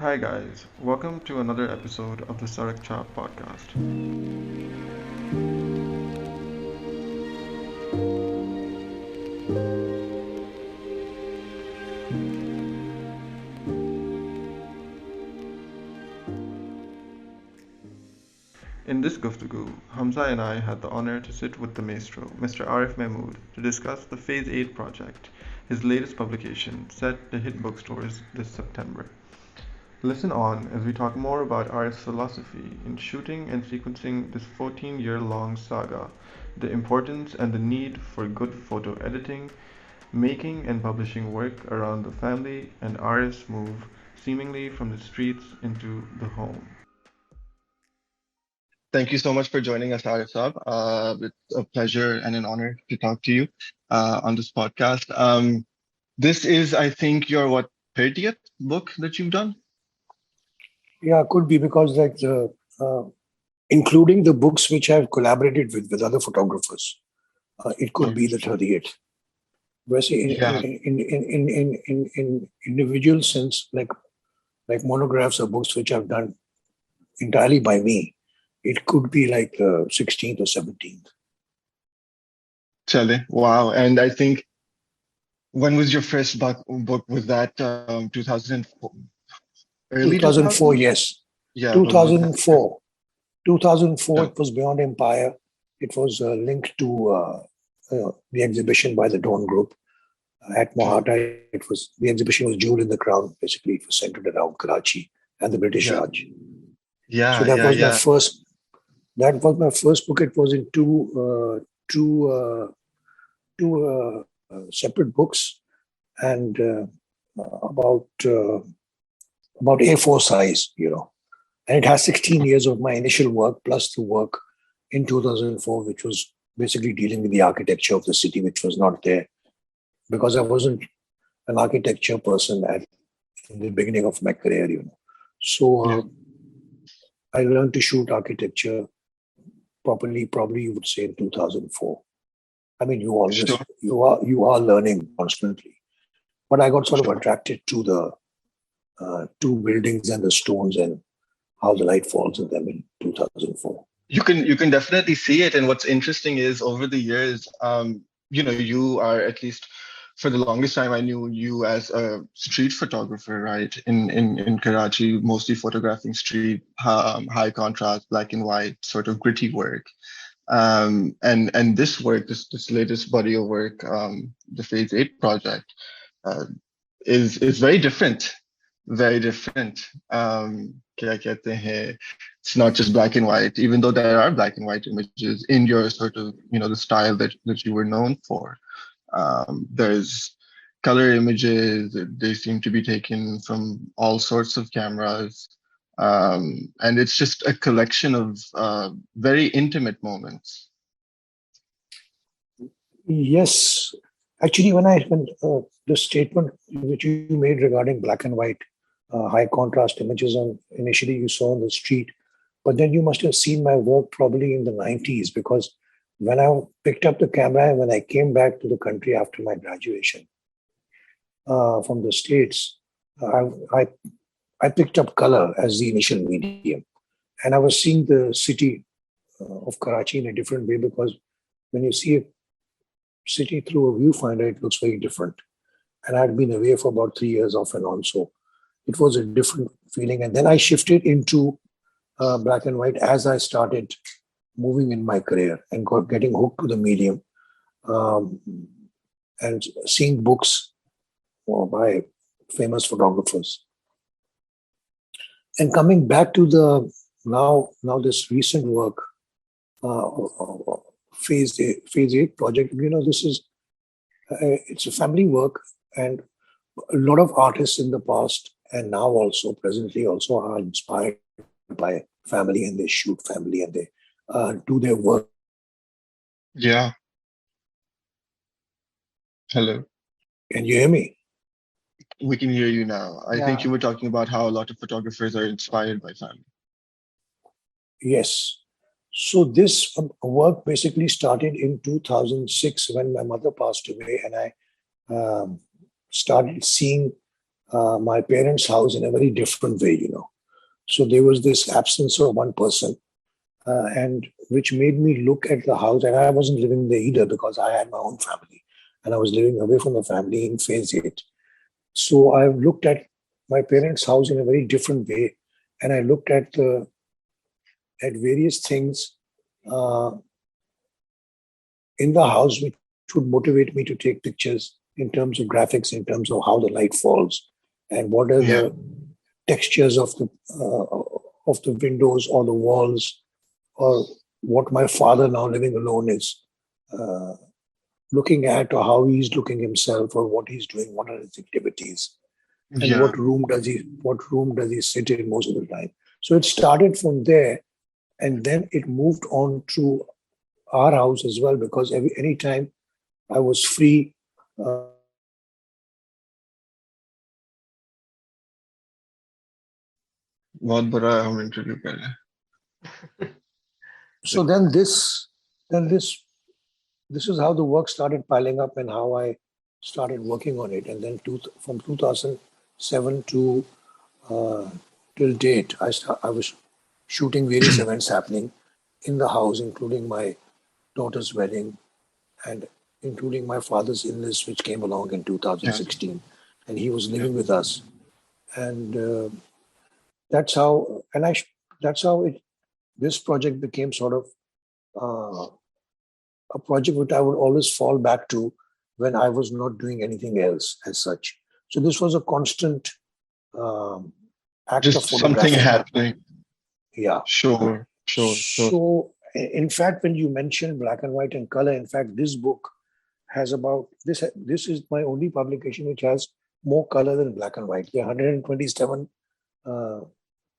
Hi guys, welcome to another episode of the Sarak Chaap podcast. In this Guftugu, Hamza and I had the honor to sit with the maestro, Mr. Arif Mahmood, to discuss the Phase 8 project, his latest publication, set to hit bookstores this September. Listen on as we talk more about Arif's philosophy in shooting and sequencing this 14-year-long saga, the importance and the need for good photo editing, making and publishing work around the family, and Arif's move seemingly from the streets into the home. Thank you so much for joining us, Arif Saab. It's a pleasure and an honor to talk to you on this podcast. This is, I think, your 30th book that you've done? Yeah, could be because uh, including the books which I've collaborated with other photographers, it could be the 38th. Whereas Yeah, in individual sense, like monographs or books which I've done entirely by me, it could be like 16th or 17th. Chale. Wow. And I think, when was your first book? Was that 2004? Early 2004, 2000s? yes. Yeah, was that? 2004. 2004, Yeah. it was Beyond Empire. It was linked to the exhibition by the Dawn Group at Mohata. The exhibition was Jewel in the Crown. Basically, it was centered around Karachi and the British Yeah, Raj. So yeah, that yeah, was my yeah. first. That was my first book. It was in two separate books, and about A4 size, And it has 16 years of my initial work plus the work in 2004, which was basically dealing with the architecture of the city, which was not there because I wasn't an architecture person in the beginning of my career. So Yeah. I learned to shoot architecture properly, probably you would say in 2004. I mean, Sure. you are learning constantly, but I got sort of Sure. attracted to the two buildings and the stones and how the light falls on them in 2004. You can definitely see it. And what's interesting is over the years, you are, at least for the longest time, I knew you as a street photographer, right? In Karachi, mostly photographing street, high contrast, black and white, sort of gritty work. And this work, this latest body of work, the Phase 8 project, uh, is very different, very different. क्या कहते हैं, it's not just black and white, even though there are black and white images in your sort of, the style that you were known for. There's color images, they seem to be taken from all sorts of cameras. And it's just a collection of very intimate moments. Yes, actually, when the statement which you made regarding black and white, high contrast images on initially you saw on the street, but then you must have seen my work probably in the 90s because when I picked up the camera and when I came back to the country after my graduation from the States, I, I I picked up color as the initial medium, and I was seeing the city of Karachi in a different way because when you see a city through a viewfinder, it looks very different. And I'd been away for about 3 years off and on. So it was a different feeling. And then I shifted into black and white as I started moving in my career and getting hooked to the medium um, and seeing books by famous photographers. And coming back to the now this recent work, uh, phase 8 project, this is it's a family work, and a lot of artists in the past and now also presently also are inspired by family, and they shoot family, and they do their work. Yeah. Hello. Can you hear me? We can hear you now. I think Yeah. you were talking about how a lot of photographers are inspired by family. Yes. So this work basically started in 2006 when my mother passed away, and I started seeing my parents' house in a very different way, So there was this absence of one person, and which made me look at the house. And I wasn't living there either because I had my own family, and I was living away from the family in phase 8. So I looked at my parents' house in a very different way, and I looked at various things uh, in the house which would motivate me to take pictures in terms of graphics, in terms of how the light falls, and what are Yeah. the textures of the windows or the walls, or what my father, now living alone, is uh, looking at, or how he's looking himself, or what he's doing, what are his activities, and Yeah. what room does he sit in most of the time. So it started from there, and then it moved on to our house as well, because any time I was free. बहुत बुरा हम interview कर रहे हैं. So then this is how the work started piling up and how I started working on it. And then from 2007 to till date, I was shooting various events happening in the house, including my daughter's wedding and including my father's illness, which came along in Yeah. 2016, and he was Yeah. living with us. And that's how, that's how this project became sort of uh, a project which I would always fall back to when I was not doing anything else as such. So this was a constant um, act of Just something photographing. happening. Yeah. Sure. So, in fact, when you mentioned black and white and color, in fact, this book has about this. This is my only publication which has more color than black and white. There are 127 uh,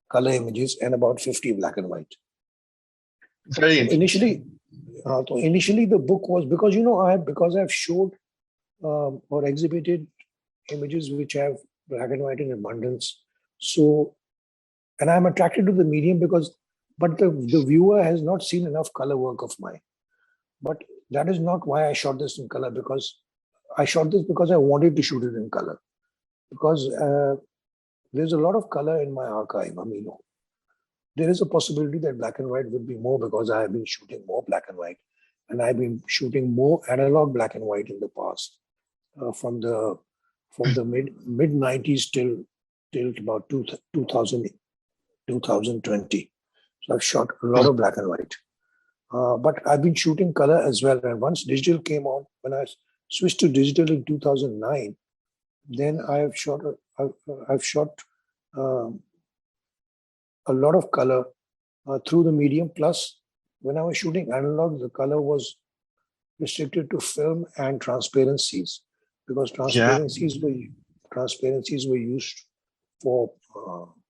color images and about 50 black and white. Very interesting. Initially, the book was because I've showed or exhibited images which have black and white in abundance. So, and I'm attracted to the medium but the viewer has not seen enough color work of mine. But that is not why I shot this in color, because I shot this because I wanted to shoot it in color. Because there's a lot of color in my archive. I mean, there is a possibility that black and white would be more because I have been shooting more black and white, and I've been shooting more analog black and white in the past, from the mid 90s till about 2000, 2020. So I've shot a lot of black and white. But I've been shooting color as well. And once digital came on, when I switched to digital in 2009, then I've shot um, a lot of color through the medium. Plus, when I was shooting analog, the color was restricted to film and transparencies, because Yeah. transparencies were used for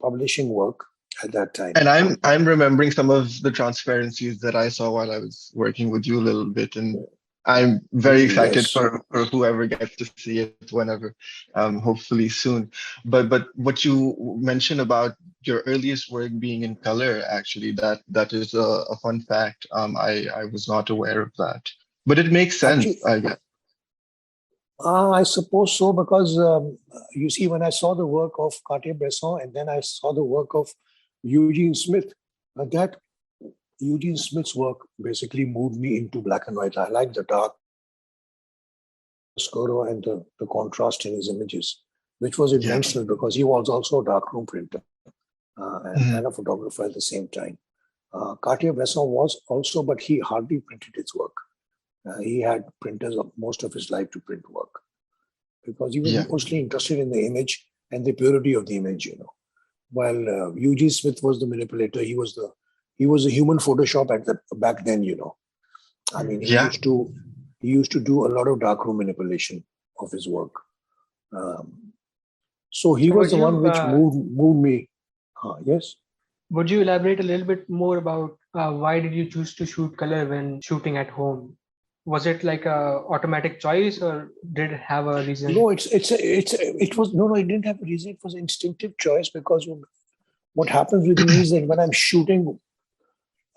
publishing work at that time. And I'm remembering some of the transparencies that I saw while I was working with you a little bit, and I'm very excited Yes. for whoever gets to see it whenever, hopefully soon. But what you mentioned about your earliest work being in color, actually, that is a fun fact. I was not aware of that, but it makes sense, Actually, I guess. I suppose so, because you see, when I saw the work of Cartier-Bresson and then I saw the work of Eugene Smith, that Eugene Smith's work basically moved me into black and white. I like the dark scoro and the contrast in his images, which was intentional because he was also a darkroom printer and a photographer at the same time. Cartier-Bresson was also, but he hardly printed his work. He had printers of most of his life to print work, because he was mostly interested in the image and the purity of the image, While Eugene Smith was the manipulator, he was a human Photoshop back then, I mean, he used to do a lot of darkroom manipulation of his work. So he was the one which moved me. Yes. Would you elaborate a little bit more about why did you choose to shoot color when shooting at home? Was it like a automatic choice, or did it have a reason? No, it didn't have a reason. It was an instinctive choice, because what happens with me is that when I'm shooting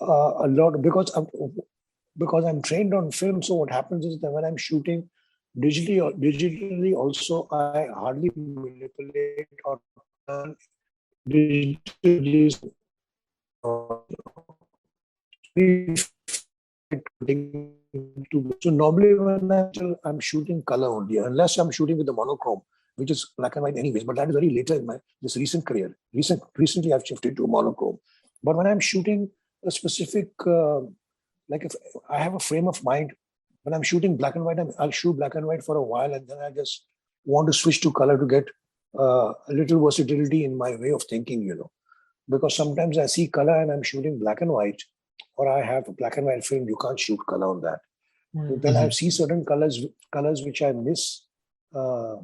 a lot, because I'm trained on film, so what happens is that when I'm shooting, digitally also, I hardly manipulate or turn digital so normally when I'm shooting color only, unless I'm shooting with the monochrome, which is black and white anyways, but that is very later in my this recent career. Recently I've shifted to monochrome. But when I'm shooting a specific, like if I have a frame of mind, when I'm shooting black and white, I'll shoot black and white for a while, and then I just want to switch to color to get a little versatility in my way of thinking, because sometimes I see color and I'm shooting black and white, or I have a black and white film, you can't shoot color on that. Mm. Then I see certain colors which I miss, or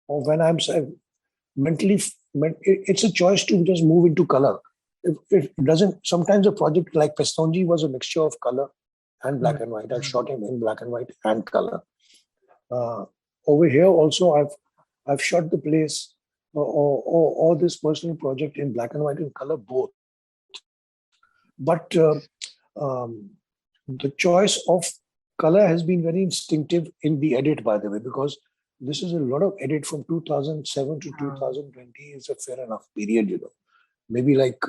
when I'm mentally, it's a choice to just move into color. If it doesn't, sometimes a project like Pestonji was a mixture of color and black and white. I've shot him in black and white and color. Over here also, I've shot the place or this personal project in black and white and color both. But the choice of color has been very instinctive in the edit, by the way, because this is a lot of edit from 2007 to 2020 is a fair enough period, maybe like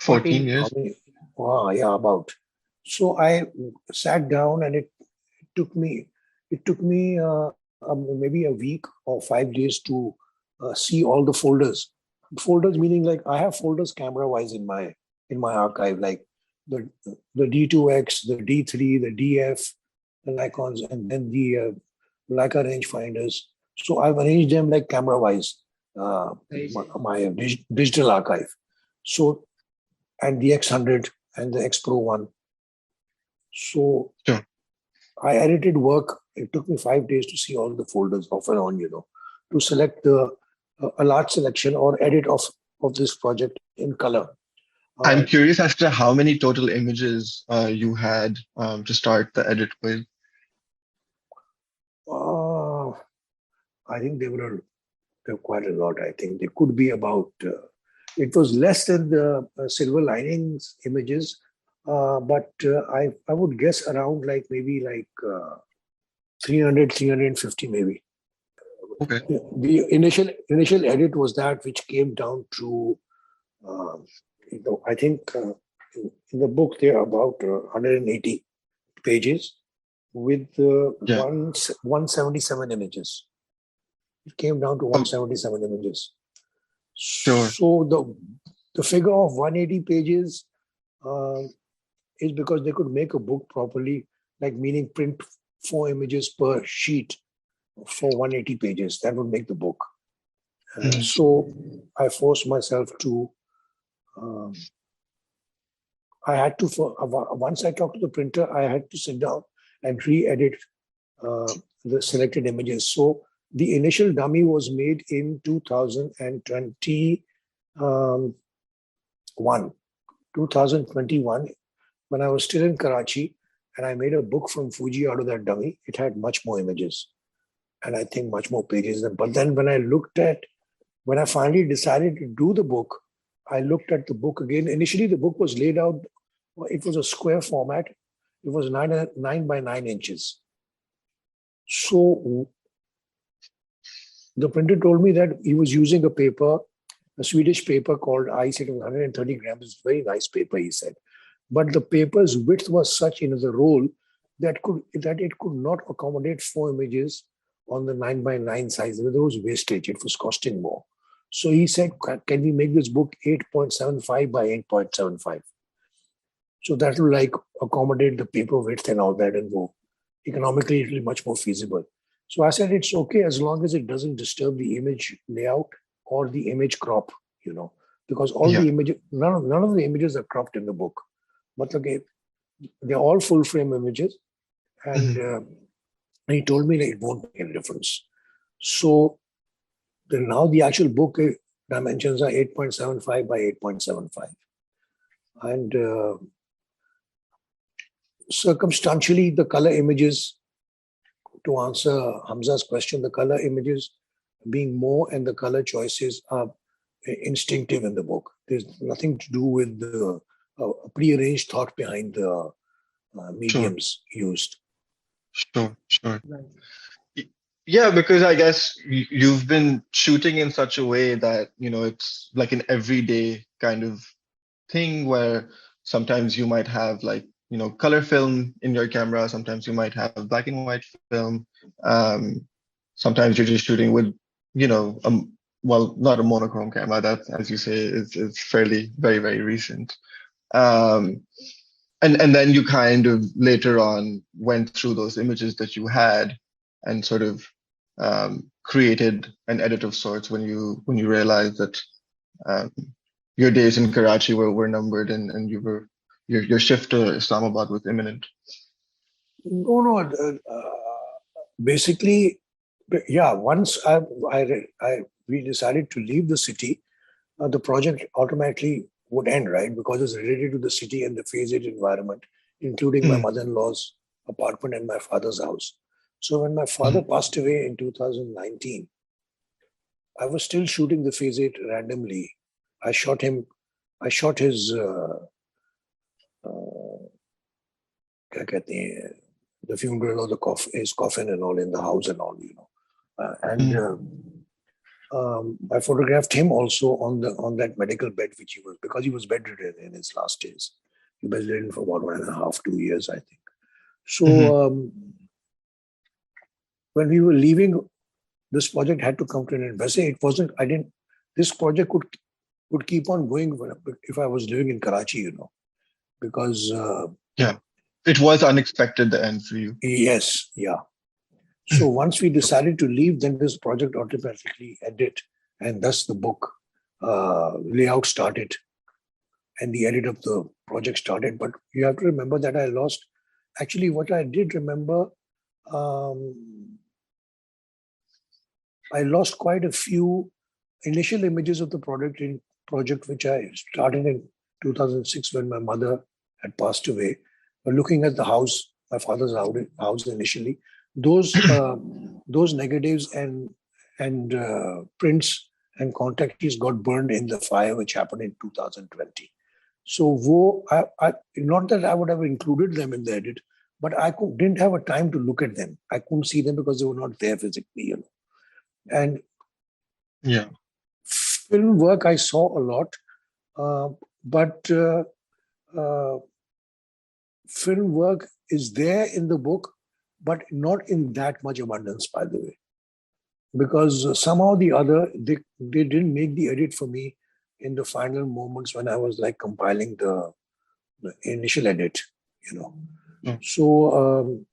14 years. Yeah, about. So I sat down and it took me maybe a week or 5 days to see all the folders. Folders meaning like I have folders camera wise in my archive, like the D2X, the D3, the DF, the Nikons, and then the Leica rangefinders. So I've arranged them like camera wise, my digital archive. So, and the X100 and the X Pro one. So sure. I edited work. It took me 5 days to see all the folders off and on, to select a large selection or edit of this project in color. I'm curious as to how many total images you had to start the edit with. I think there were quite a lot. I think there could be about, it was less than the silver linings images, but I would guess around like maybe like 300, 350 maybe. Okay. The initial edit was that which came down to, I think in the book there are about 180 pages with 177 images. It came down to 177 images. Sure. So the figure of 180 pages is because they could make a book properly, like meaning print 4 images per sheet for 180 pages. That would make the book. So I forced myself to, I had to, once I talked to the printer, I had to sit down and re-edit the selected images. So the initial dummy was made in 2021. 2021, when I was still in Karachi, and I made a book from Fuji out of that dummy. It had much more images, and I think much more pages. But then when I finally decided to do the book, I looked at the book again. Initially, the book was laid out. It was a square format. It was 9 by 9 inches. So the printer told me that he was using a Swedish paper called Ice. It was 130 grams. It's very nice paper, he said. But the paper's width was such in the roll that it could not accommodate 4 images on the 9 by 9 size. There was wastage. It was costing more. So he said, can we make this book 8.75 by 8.75? So that will like accommodate the paper width and all that, and go economically, it will be much more feasible. So I said, it's okay as long as it doesn't disturb the image layout or the image crop, because all the images, none of the images are cropped in the book. But okay, they're all full frame images. And he told me that it won't make a difference. So now the actual book dimensions are 8.75 by 8.75. And circumstantially, the color images, to answer Hamza's question, the color images being more and the color choices are instinctive in the book. There's nothing to do with the prearranged thought behind the Sure, mediums used. sure, sure. Right. Yeah, because I guess you've been shooting in such a way that, it's like an everyday kind of thing where sometimes you might have like, color film in your camera, sometimes you might have black and white film. Um, Sometimes you're just shooting with, well, not a monochrome camera. That, as you say, is fairly very, very recent. Um, and then you kind of later on went through those images that you had and sort of created an edit of sorts when you realized that um, your days in Karachi were numbered and your shift to Islamabad was imminent. No. Basically, yeah. Once we decided to leave the city, the project automatically would end, right? Because it's related to the city and the phase 8 environment, including my Mm, mother-in-law's apartment and my father's house. So when my father mm, passed away in 2019, I was still shooting the phase 8 randomly. I shot his क्या कहते हैं, the funeral or his coffin and all in the house and all. And mm, I photographed him also on that medical bed which he was, because he was bedridden in his last days. He was bedridden for about 1.5, 2 years, I think. So mhm. when we were leaving, this project had to come to an end. It wasn't. This project could keep on going if I was living in Karachi, because Yeah, it was unexpected the end for you. yes, yeah. So once we decided to leave, then this project automatically ended, and thus the book layout started, and the edit of the project started. But you have to remember that I lost. Actually, what I did remember, I lost quite a few initial images of the project which I started in 2006 when my mother had passed away. But looking at the house, my father's house initially, those negatives and prints and contactees got burned in the fire which happened in 2020. So not that I would have included them in the edit, but didn't have a time to look at them. I couldn't see them because they were not there physically. And Yeah. film work I saw a lot, but film work is there in the book, but not in that much abundance, by the way, because somehow the other they didn't make the edit for me in the final moments when I was like compiling the initial edit. Mm. So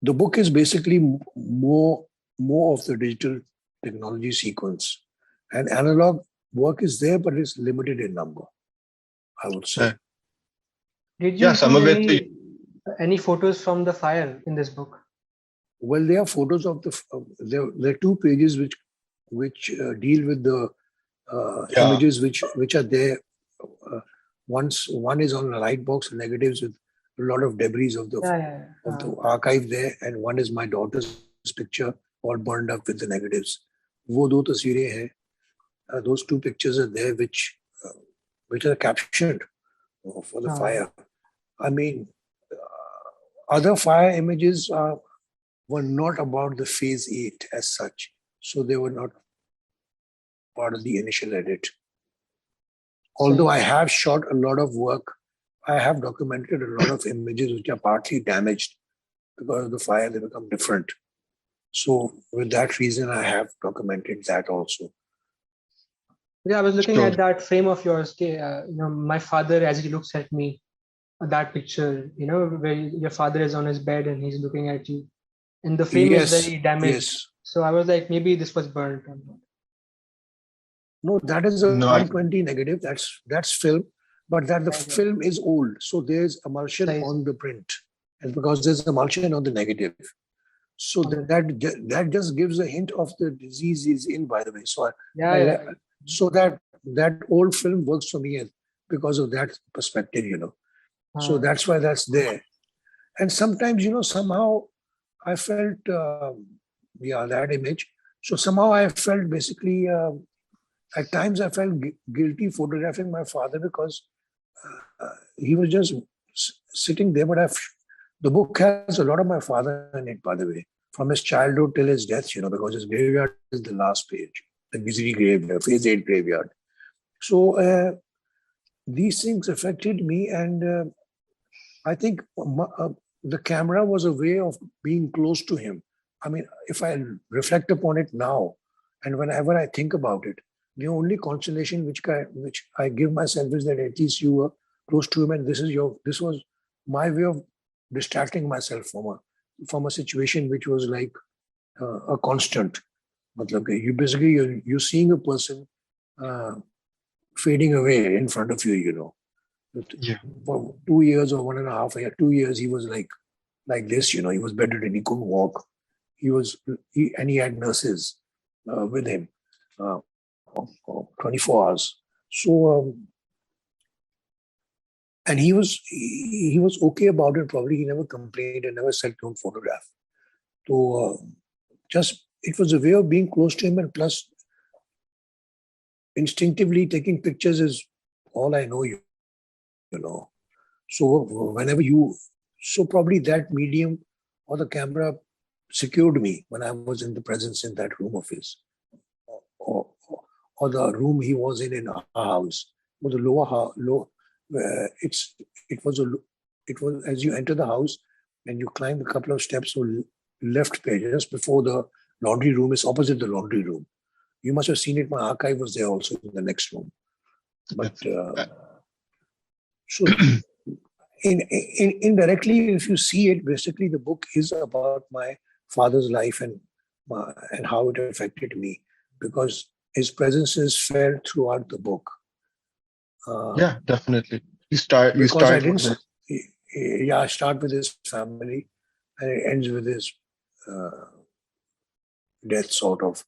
the book is basically more of the digital technology sequence, and analog work is there, but it's limited in number, I would say. Did you Yeah, some include of it. any photos from the fire in this book? Well, there are photos of there are 2 pages which deal with the Yeah. images which are there. One is on a light box, negatives with a lot of debris of the archive there, and one is my daughter's picture all burned up with the negatives. वो 2 तस्वीरें हैं. Those 2 pictures are there which are captioned for the fire. I mean, other fire images were not about the phase 8 as such, so they were not part of the initial edit. Although I have shot a lot of work, I have documented a lot of images which are partly damaged because of the fire. They become different. So with that reason, I have documented that also. Yeah, I was looking at that frame of yours. My father, as he looks at me, that picture, where your father is on his bed and he's looking at you, and the frame is very damaged. Yes. So I was like, maybe this was burnt. No, that is a 120 negative. That's film, but that the film is old, so there's emulsion on the print, and because there's emulsion on the negative, so that just gives a hint of the disease is in. By the way, so that old film works for me because of that perspective, So that's why that's there, and sometimes somehow I felt that image. So somehow I felt basically. At times, I felt guilty photographing my father because he was just sitting there. But the book has a lot of my father in it, by the way, from his childhood till his death, because his graveyard is the last page, the misery graveyard, phase 8 graveyard. So these things affected me, and I think the camera was a way of being close to him. I mean, if I reflect upon it now, and whenever I think about it, the only consolation which I give myself is that at least you were close to him, and this was my way of distracting myself from a situation which was like a constant. You basically you're seeing a person fading away in front of you. Yeah. For 2 years or 1.5 years, 2 years, he was like this. He was bedridden. He couldn't walk. He had nurses with him 24 hours. So and he was okay about it. Probably he never complained and never said don't photograph. So just it was a way of being close to him, and plus instinctively taking pictures is all I know. So so probably that medium or the camera secured me when I was in the presence in that room of his, or the room he was in our house, or the lower. It was as you enter the house and you climb a couple of steps or left page just before the laundry room is opposite the laundry room. You must have seen it. My archive was there also in the next room. But so indirectly, if you see it, basically the book is about my father's life and how it affected me, because his presence is felt throughout the book. Yeah, definitely. I start with his family, and it ends with his death, sort of.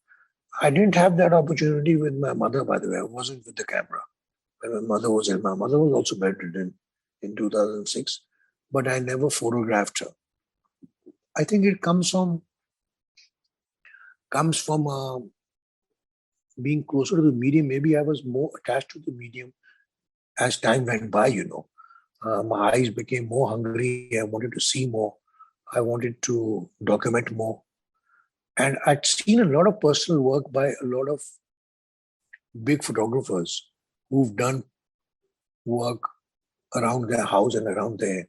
I didn't have that opportunity with my mother, by the way. I wasn't with the camera when my mother was ill. My mother was also bedridden in 2006, but I never photographed her. I think it comes from being closer to the medium. Maybe I was more attached to the medium as time went by. My eyes became more hungry. I wanted to see more. I wanted to document more. And I'd seen a lot of personal work by a lot of big photographers who've done work around their house and around their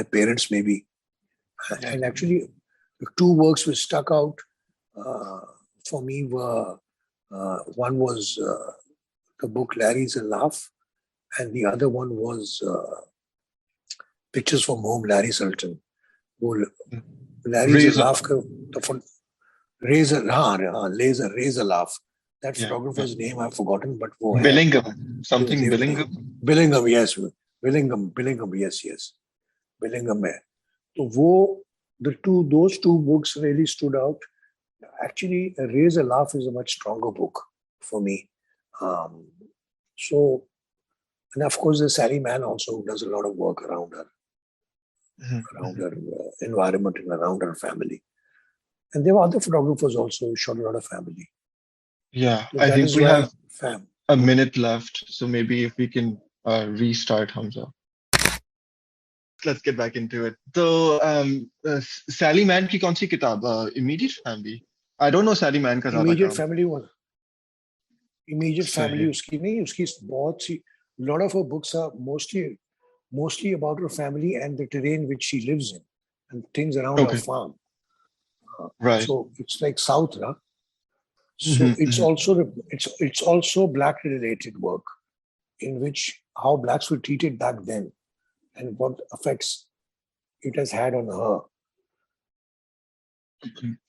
parents, maybe. And actually, the two works which stuck out for me were, one was the book Larry's a Laugh, and the other one was Pictures from Home, Larry Sultan. Larry's a Laugh, Raise a Laugh. That photographer's name I've forgotten, but Billingham, Billingham, yes. Billingham, yes. Billingham. So those two books really stood out. Actually, Raise a Laugh is a much stronger book for me. And of course, there's Sally Mann also, who does a lot of work around her, around her environment and around her family. And there were other photographers also who shot a lot of family. Yeah, so I think we have a minute left. So maybe if we can restart, Hamza. Let's get back into it. So, Sally Mann ki kaun si kitab? Immediate Family. I don't know Sally Mann ka Immediate Family was. Immediate Family uski nahi, uski bahut si. A lot of her books are mostly about her family and the terrain which she lives in and things around her farm. Right. So it's like South, right? So it's also black related work, in which how blacks were treated back then and what effects it has had on her.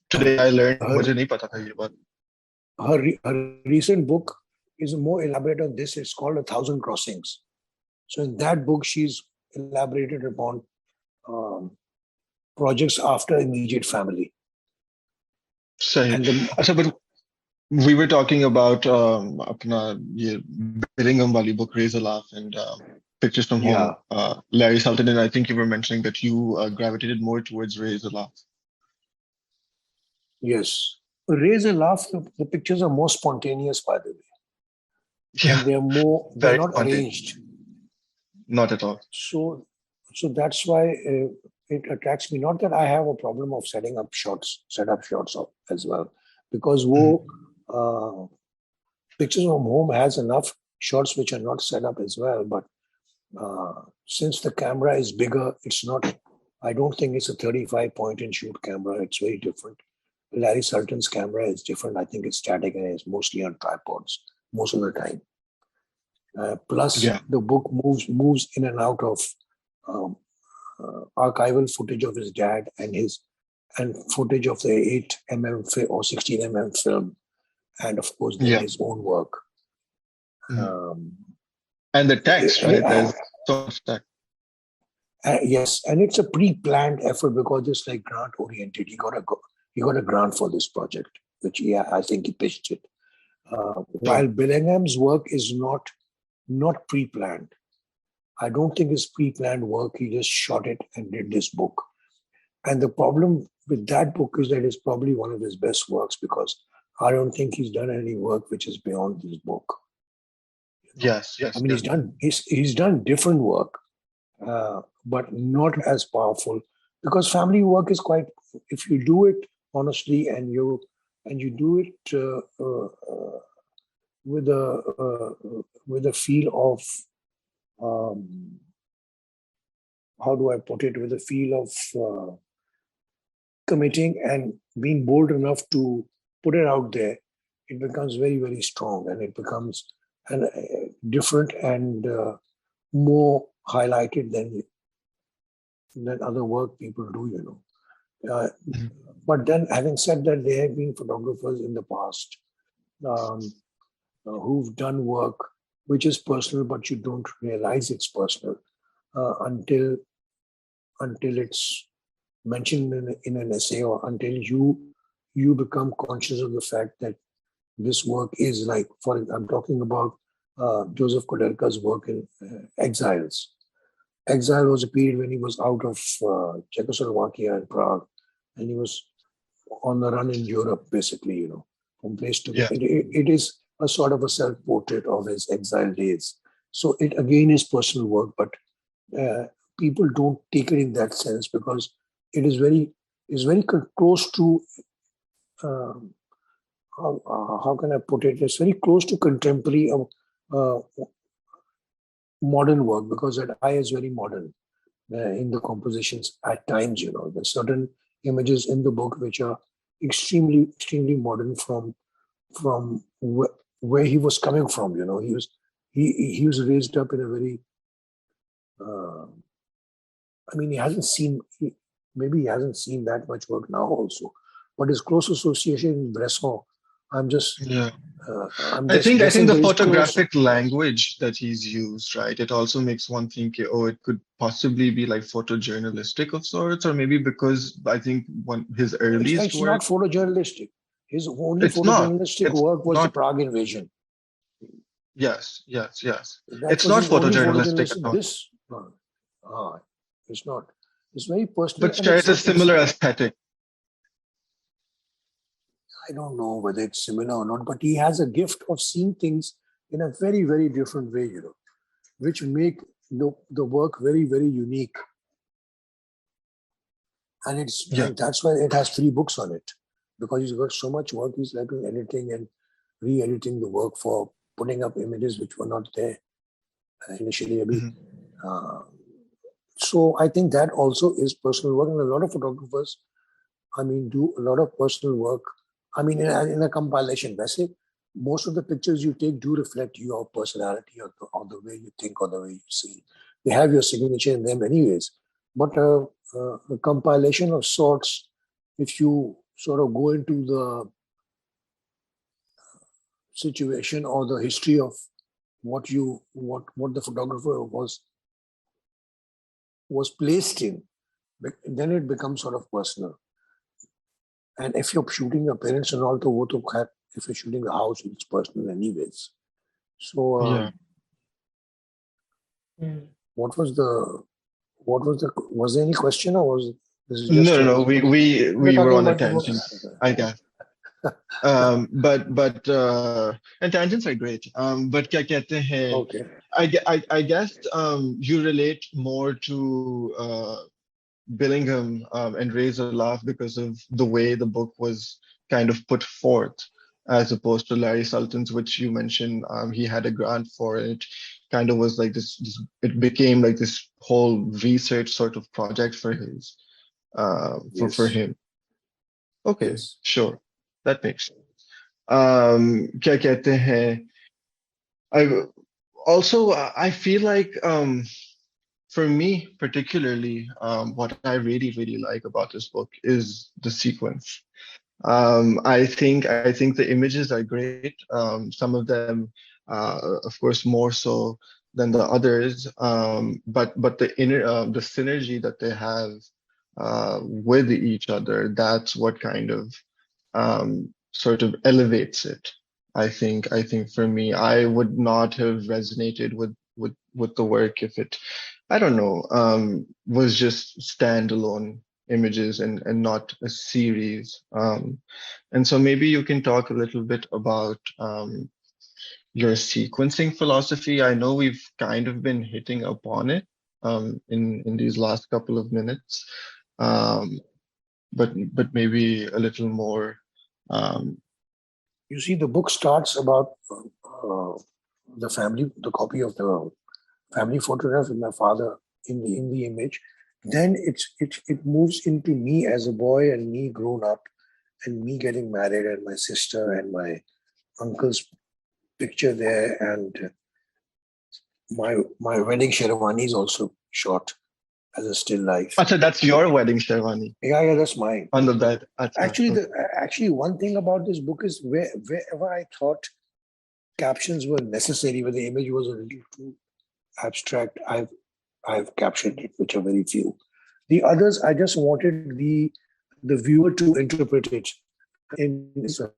Today I learned her recent book is more elaborate on this. It's called 1,000 Crossings. So in that book, she's elaborated upon projects after Immediate Family. But we were talking about Billingham wali book, Raise a Laugh, and Pictures from Home, Larry Sultan, and I think you were mentioning that you gravitated more towards Raise a Laugh. Yes. Raise a Laugh, the pictures are more spontaneous, by the way. Yeah. And they're not arranged. not at all. So that's why it attracts me. Not that I have a problem of set up shots as well, because Pictures from Home has enough shots which are not set up as well. But since the camera is bigger, it's not. I don't think it's a 35 point and shoot camera. It's very different. Larry Sultan's camera is different. I think it's static and it's mostly on tripods most of the time. Plus, the book moves in and out of archival footage of his dad and footage of the 8mm or 16mm film, and of course then his own work. And the text, right? There's so much text. Yes, and it's a pre-planned effort because it's like grant oriented. He got a grant for this project, which I think he pitched it. While Billingham's work is not pre-planned. I don't think it's pre-planned work. He just shot it and did this book. And the problem with that book is that it's probably one of his best works because I don't think he's done any work which is beyond this book. Yes. I mean, he's done different work, but not as powerful because family work is quite. If you do it honestly and you do it with a feel of how do I put it? With a feel of committing and being bold enough to put it out there, it becomes very, very strong, and it becomes different and more highlighted than other work people do, But then, having said that, there have been photographers in the past who've done work which is personal, but you don't realize it's personal until it's mentioned in an essay, or until you become conscious of the fact that this work is like, I'm talking about Josef Koudelka's work in Exiles. Exile was a period when he was out of Czechoslovakia and Prague, and he was on the run in Europe, basically, from place to place. It is a sort of a self-portrait of his exile days. So it again is personal work, but people don't take it in that sense because it is very close to how can I put it? It's very close to contemporary modern work because that eye is very modern in the compositions at times. There's certain images in the book which are extremely, extremely modern from where he was coming from. He was raised up in a very. He hasn't seen. Maybe he hasn't seen that much work now also, but his close association in Bresson. I think the photographic language that he's used, right? It also makes one think, it could possibly be like photojournalistic of sorts, or maybe because I think his earliest work. It's not photojournalistic. His only photojournalistic work was the Prague invasion. Yes. It's not photojournalistic. It's not. It's very personal. But shares a similar aesthetic. I don't know whether it's similar or not, but he has a gift of seeing things in a very, very different way, which make the work very, very unique. And and that's why it has 3 books on it, because he's got so much work. He's like editing and re-editing the work for putting up images which were not there initially. So I think that also is personal work, and a lot of photographers, do a lot of personal work. In a compilation, most of the pictures you take do reflect your personality or the way you think or the way you see. They have your signature in them anyways. But a compilation of sorts, if you sort of go into the situation or the history of what the photographer was placed in, then it becomes sort of personal. And if you're shooting your parents and all, if you're shooting the house, it's personal anyways. So, was there any question, or was this just No, we were on a tangent, I guess. And tangents are great. But क्या कहते हैं? Okay. I guess you relate more to Billingham and Raise a Laugh because of the way the book was kind of put forth, as opposed to Larry Sultan's, which you mentioned he had a grant for it. Kind of was like this. It became like this whole research sort of project for his for Yes. him. Okay, Yes. sure, that makes sense. क्या कहते हैं? I also I feel like for me particularly, what I really like about this book is the sequence. I think the images are great. Some of them, of course, more so than the others. But the synergy that they have with each other, that's what kind of sort of elevates it. I think for me, I would not have resonated with the work if it, I don't know, was just standalone images and not a series. And so maybe you can talk a little bit about your sequencing philosophy. I know we've kind of been hitting upon it in these last couple of minutes, um, but maybe a little more. You see, the book starts about the family, the copy of the family photograph with my father in the image. Then it moves into me as a boy and me grown up and me getting married and my sister and my uncle's picture there and my wedding sherwani is also shot as a still life. So that's your wedding sherwani Yeah, that's mine. on the bed. Actually, one thing about this book is wherever I thought captions were necessary, where the image was a little too abstract, I've captured it, which are very few. The others, I just wanted the viewer to interpret it in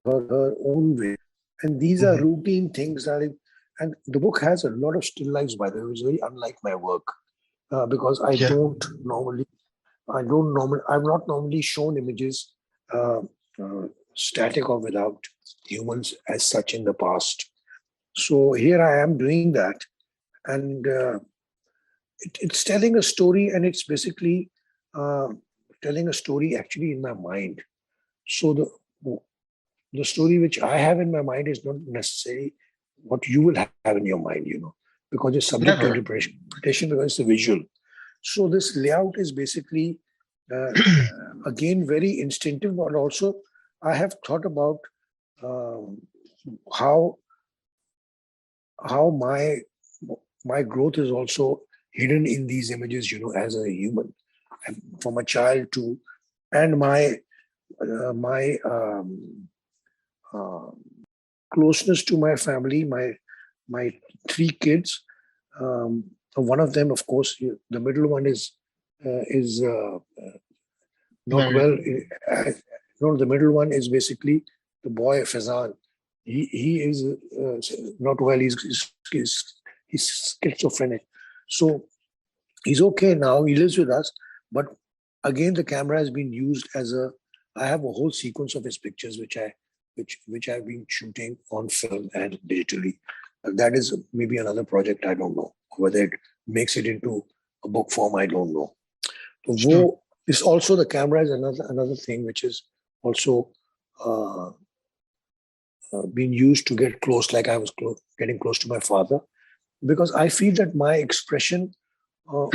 her own way. And these are routine things and the book has a lot of still lives, by the way, which is very unlike my work because I've not normally shown images static or without humans as such in the past. So here I am doing that, and it's telling a story, and it's basically telling a story actually in my mind. So the story which I have in my mind is not necessarily what you will have in your mind, because it's subject to interpretation because it's a visual. So this layout is basically, again, very instinctive, but also I have thought about how my growth is also hidden in these images, as a human, and from a child to, and my closeness to my family, my three kids. One of them, of course, the middle one is not well. The middle one is basically the boy Fazan. He is not well. He's schizophrenic. So he's okay now. He lives with us. But again, the camera has been used as I have a whole sequence of his pictures, which I've been shooting on film and digitally. That is maybe another project. I don't know whether it makes it into a book form. I don't know. So this also, the camera is another thing which is also being used to get close, like I was getting close to my father, because I feel that my expression of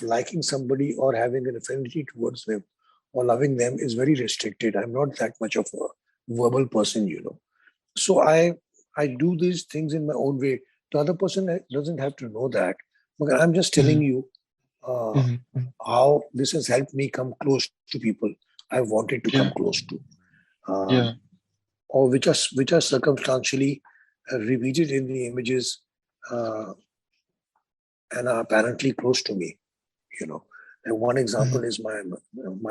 liking somebody or having an affinity towards them or loving them is very restricted. I'm not that much of a verbal person, So I do these things in my own way. The other person doesn't have to know that. But I'm just telling you how this has helped me come close to people I wanted to come close to. Or which are circumstantially repeated in the images and are apparently close to me, And one example is my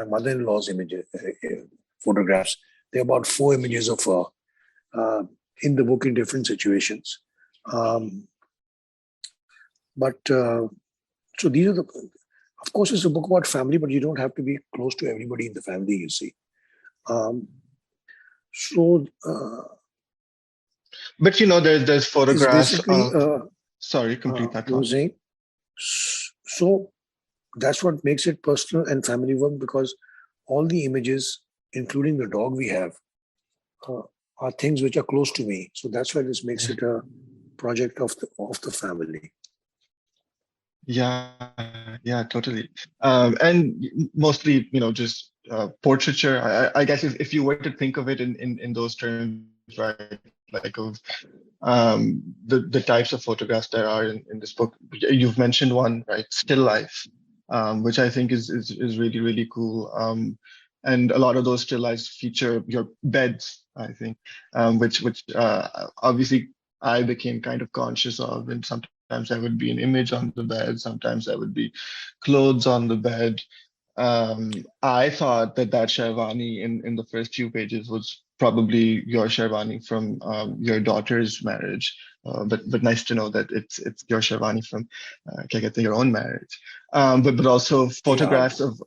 mother-in-law's images, photographs. There are about 4 images of her in the book in different situations. So these are of course, it's a book about family, but you don't have to be close to everybody in the family, you see. So But there's it's photographs basically, of. Sorry, complete that you were thought. saying, so that's what makes it personal and family work, because all the images, including the dog we have, are things which are close to me. So that's why this makes it a project of the family. Yeah, yeah, totally. And mostly, just portraiture. I guess if you were to think of it in those terms, right, like of the types of photographs there are in this book. You've mentioned one, right, still life, which I think is really, really cool. And a lot of those still lives feature your beds, I think, which obviously I became kind of conscious of, and sometimes there would be an image on the bed, sometimes there would be clothes on the bed. I thought that Sherwani in the first few pages was probably your Sherwani from your daughter's marriage. But nice to know that it's your Sherwani from kya kehte hain, your own marriage. But also Yeah. photographs of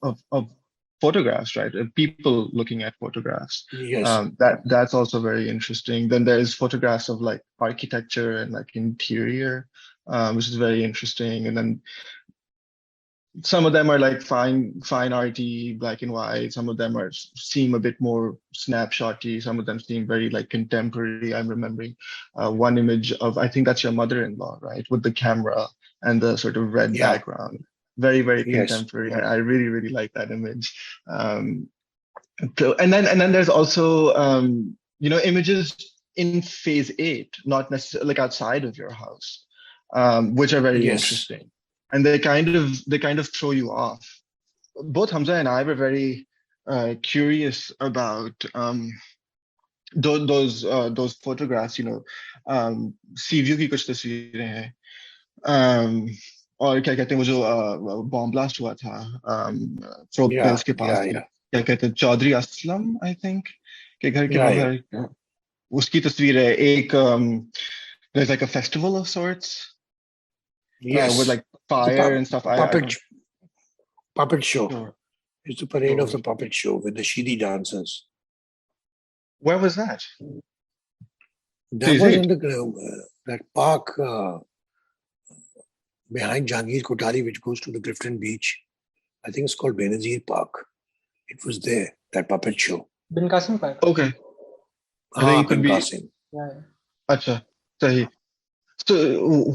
photographs, right? People looking at photographs. Yes. That's also very interesting. Then there's photographs of like architecture and like interior, which is very interesting. And then some of them are like fine arty, black and white. Some of them seem a bit more snapshotty. Some of them seem very like contemporary. I'm remembering one image of, I think that's your mother-in-law, right, with the camera and the sort of red Yeah. background. Very, very Yes. contemporary. I really, really like that image. And then there's also images in phase 8, not necessarily like outside of your house, which are very Yes. interesting. And they kind of throw you off. Both Hamza and I were very curious about those photographs. Sea view की कुछ तस्वीरें हैं. और क्या कहते हैं वो जो बॉम्ब ब्लास्ट हुआ था Yeah. के पास Yeah. Yeah. क्या कहते हैं चौधरी असलम आई थिंक के घर के Yeah. बाहर उसकी तस्वीर है एक there's like a festival of sorts Yes. with like It's a fire and stuff. I don't. puppet show. Sure. It's the parade of Sure. the puppet show with the Shidi dancers. Where was that? That Phase was 8? in that park behind Jahangir Kotari, which goes to the Clifton Beach. I think it's called Benazir Park. It was there, that puppet show. Bin Qasim Park. Okay. I think it could Bin be. Qasim. Yeah. Acha. Sahi. So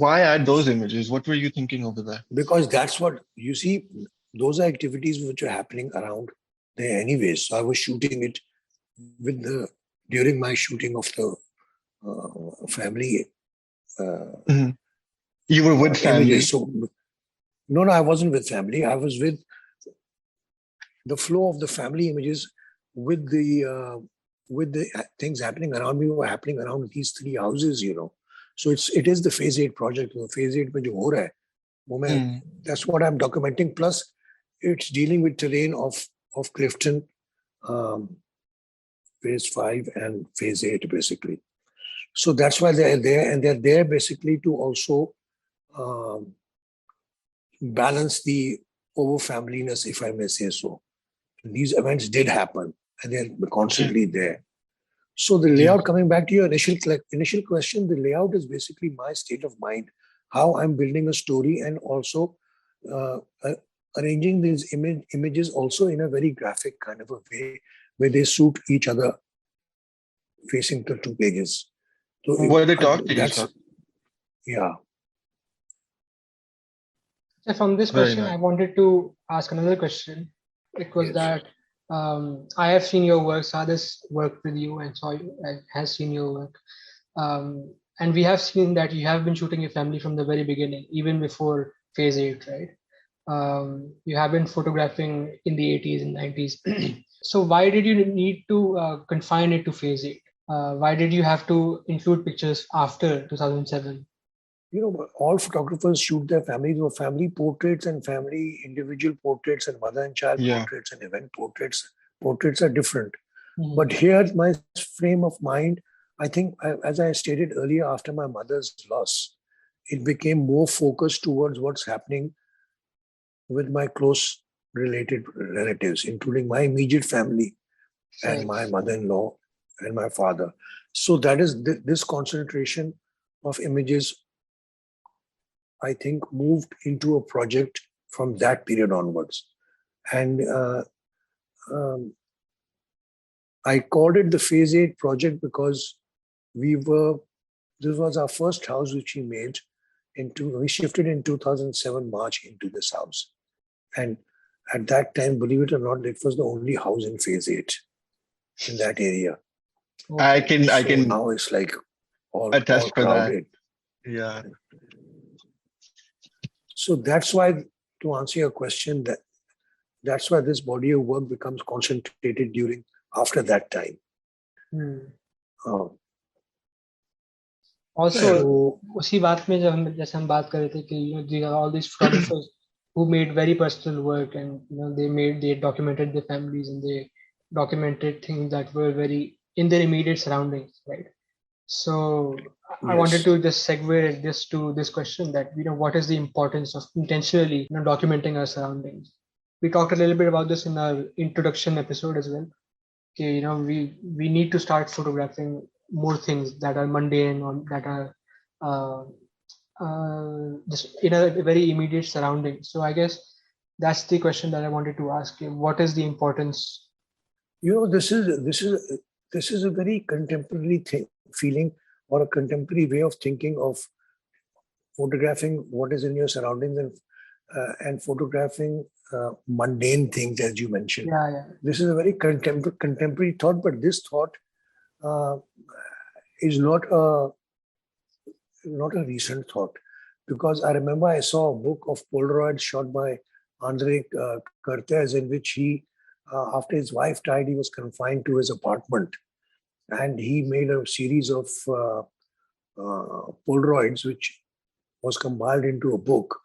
why add those images? What were you thinking over there? Because that's what, you see, those are activities which are happening around there anyways. So I was shooting it during my shooting of the family. Mm-hmm. You were with family? Images. So, no, I wasn't with family. I was with the flow of the family images with the things happening around me were happening around these 3 houses, So it is the phase 8 project. Phase 8 mein jo ho raha hai, that's what I'm documenting. Plus, it's dealing with terrain of Clifton, phase 5 and phase 8 basically. So that's why they're there, and they're there basically to also balance the over familyness, if I may say so. These events did happen, and they're constantly there. So the layout, coming back to your initial question, the layout is basically my state of mind, how I'm building a story, and also arranging these images also in a very graphic kind of a way where they suit each other facing the 2 pages. So where they talk to each other. Yeah. So from this question, I wanted to ask another question. It was that I have seen your work. Saad has worked with you and has seen your work. And we have seen that you have been shooting your family from the very beginning, even before phase 8, right? You have been photographing in the 80s and 90s. So why did you need to confine it to phase 8? Why did you have to include pictures after 2007? All photographers shoot their families or family portraits and family individual portraits and mother and child portraits and event portraits. Portraits are different. But here, my frame of mind, I think, as I stated earlier, after my mother's loss, it became more focused towards what's happening with my close related relatives, including my immediate family and my mother-in-law and my father. So that is this concentration of images, I think, moved into a project from that period onwards. And I called it the Phase 8 project because this was our first house which we made we shifted in 2007 March into this house. And at that time, believe it or not, it was the only house in Phase 8 in that area. I can now it's like all attest for crowded. that. Yeah. So that's why, to answer your question, that's why this body of work becomes concentrated after that time. Also, उसी बात में जैसे हम बात कर रहे थे कि all these photographers who made very personal work, and they documented their families and they documented things that were very in their immediate surroundings, right? So I wanted to just segue this to this question that what is the importance of intentionally documenting our surroundings. We talked a little bit about this in our introduction episode as well. Okay, we need to start photographing more things that are mundane or that are just in a very immediate surrounding. So I guess that's the question that I wanted to ask you. What is the importance? This is a very contemporary feeling or a contemporary way of thinking of photographing what is in your surroundings and photographing mundane things, as you mentioned. Yeah. This is a very contemporary thought, but this thought is not a recent thought, because I remember I saw a book of Polaroids shot by Andrei Kertész, in which he, after his wife died, he was confined to his apartment, and he made a series of Polaroids, which was compiled into a book,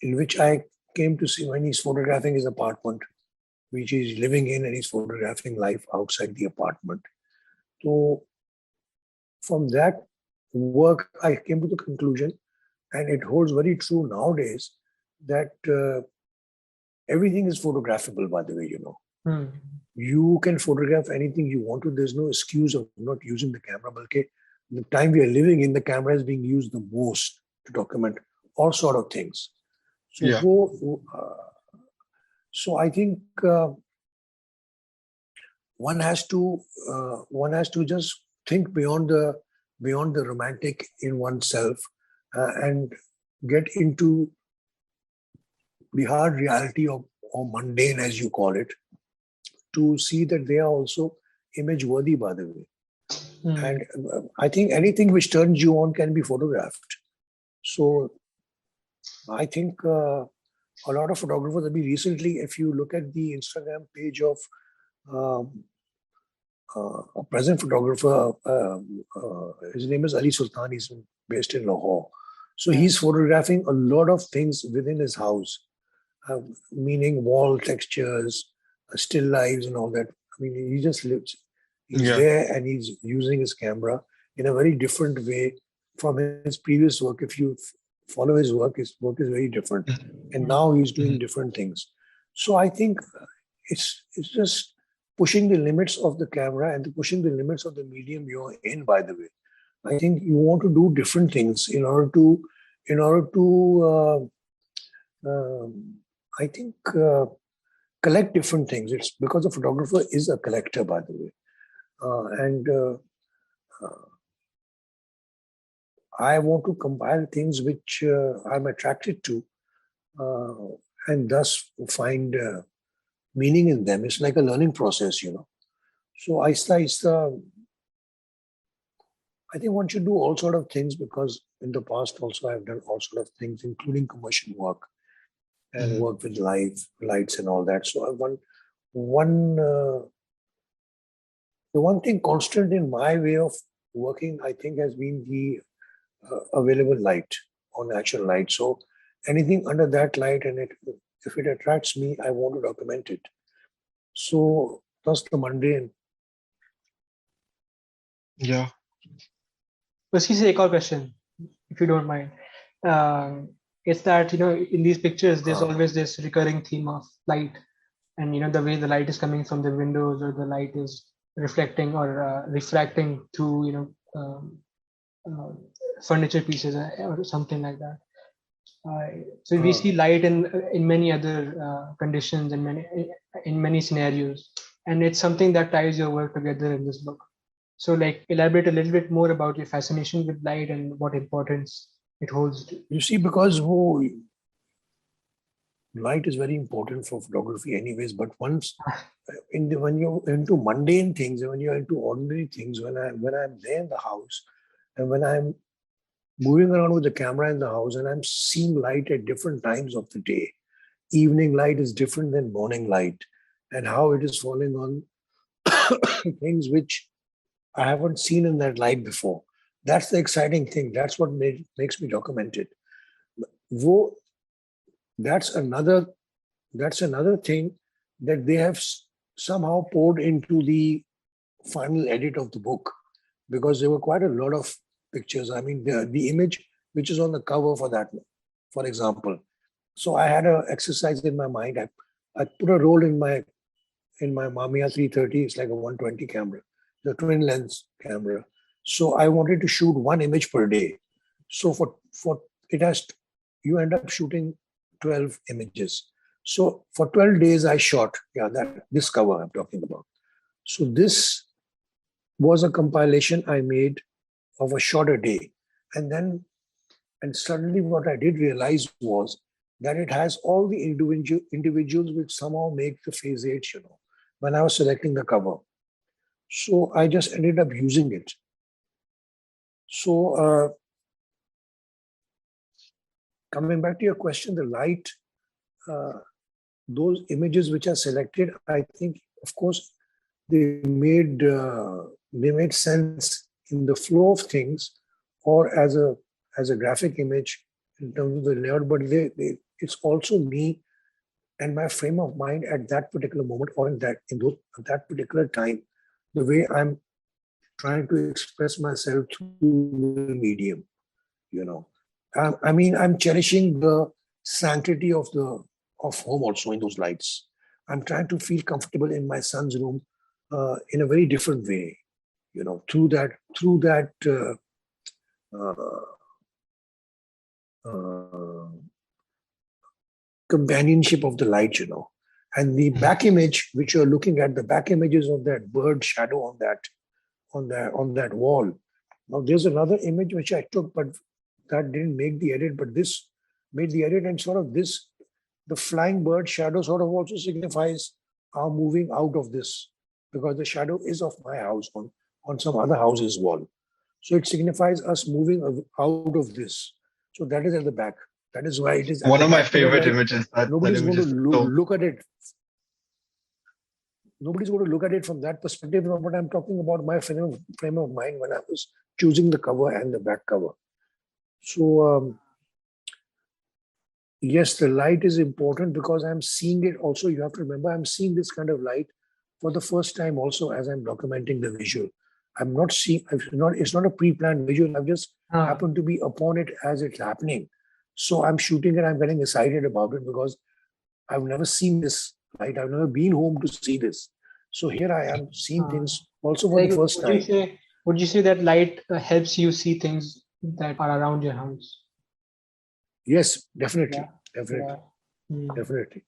in which I came to see when he's photographing his apartment, which he's living in, and he's photographing life outside the apartment. So from that work, I came to the conclusion, and it holds very true nowadays, that everything is photographable, by the way, You can photograph anything you want to. There's no excuse of not using the camera. But the time we are living in, the camera is being used the most to document all sort of things. So, so I think one has to just think beyond the romantic in oneself and get into the hard reality or mundane, as you call it, to see that they are also image worthy, by the way. And I think anything which turns you on can be photographed. So I think a lot of photographers, recently, if you look at the Instagram page of a present photographer, his name is Sultan, he's based in Lahore. So he's photographing a lot of things within his house, meaning wall textures, still lives and all that. He just lives. He's there and he's using his camera in a very different way from his previous work. If you follow his work is very different. And now he's doing different things. So I think it's just pushing the limits of the camera and pushing the limits of the medium you're in, by the way. I think you want to do different things in order to I think collect different things. It's because a photographer is a collector, by the way. I want to compile things which I'm attracted to and thus find meaning in them. It's like a learning process, So I think one should do all sort of things, because in the past also I've done all sort of things, including commercial work and work with lights and all that. So the one thing constant in my way of working, I think, has been the available light or natural light. So anything under that light, and if it attracts me, I want to document it. So that's the mundane. Yeah. Usi se ek aur question, if you don't mind. It's that, in these pictures, there's always this recurring theme of light, and the way the light is coming from the windows, or the light is reflecting or refracting through furniture pieces or something like that. So we see light in many other conditions and in many scenarios, and it's something that ties your work together in this book. So, like, elaborate a little bit more about your fascination with light and what importance it holds. You see, because light is very important for photography, anyways. But once when you're into mundane things, when you're into ordinary things, when I'm there in the house, and when I'm moving around with the camera in the house, and I'm seeing light at different times of the day. Evening light is different than morning light, and how it is falling on things which I haven't seen in that light before. That's the exciting thing. That's what makes me document it. That's another thing that they have somehow poured into the final edit of the book, because there were quite a lot of pictures. I mean, the image which is on the cover for that, for example. So I had an exercise in my mind. I put a roll in my Mamiya 330. It's like a 120 camera, the twin lens camera. So I wanted to shoot one image per day. So you end up shooting 12 images. So for 12 days I shot, this cover I'm talking about. So this was a compilation I made of a shot a day. And suddenly what I did realize was that it has all the individuals which somehow make the phase 8, when I was selecting the cover. So I just ended up using it. So coming back to your question, the light, those images which are selected, I think, of course, they made sense in the flow of things, or as a graphic image in terms of the layout, but it's also me and my frame of mind at that particular moment, or at that particular time, the way I'm trying to express myself through the medium. I mean, I'm cherishing the sanctity of home also in those lights. I'm trying to feel comfortable in my son's room in a very different way, through that companionship of the light, and the back image which you're looking at, the back images of that bird shadow on that wall. Now there's another image which I took, but that didn't make the edit, but this made the edit, and sort of the flying bird shadow sort of also signifies our moving out of this, because the shadow is of my house on some other house's wall. So it signifies us moving out of this. So that is at the back. That is why it is one of my favorite images. Nobody's going to look at it. Nobody's going to look at it from that perspective. But I'm talking about my frame of mind when I was choosing the cover and the back cover. So yes, the light is important because I'm seeing it also. You have to remember, I'm seeing this kind of light for the first time also as I'm documenting the visual. I'm not seeing, it's not a pre-planned visual. I've just happened to be upon it as it's happening. So I'm shooting it, I'm getting excited about it because I've never seen this light. I've never been home to see this. So here I am seeing things also for the first time. Would you say that light helps you see things that are around your house? Yes, definitely. Definitely.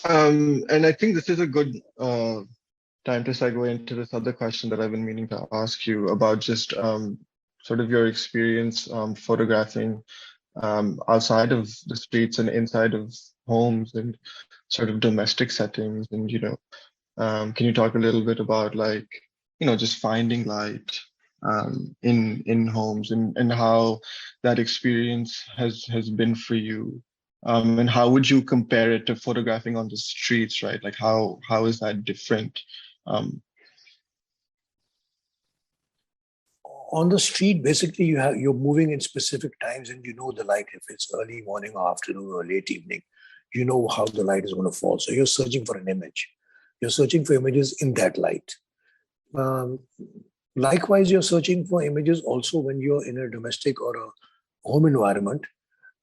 And I think this is a good time to segue into this other question that I've been meaning to ask you about just sort of your experience photographing outside of the streets and inside of homes and sort of domestic settings. And, can you talk a little bit about just finding light in homes and how that experience has been for you? And how would you compare it to photographing on the streets, right? Like how is that different? On the street, basically, you're moving in specific times, and the light. If it's early morning or afternoon or late evening, you know how the light is going to fall. So you're searching for an image. You're searching for images in that light. Likewise, you're searching for images also when you're in a domestic or a home environment,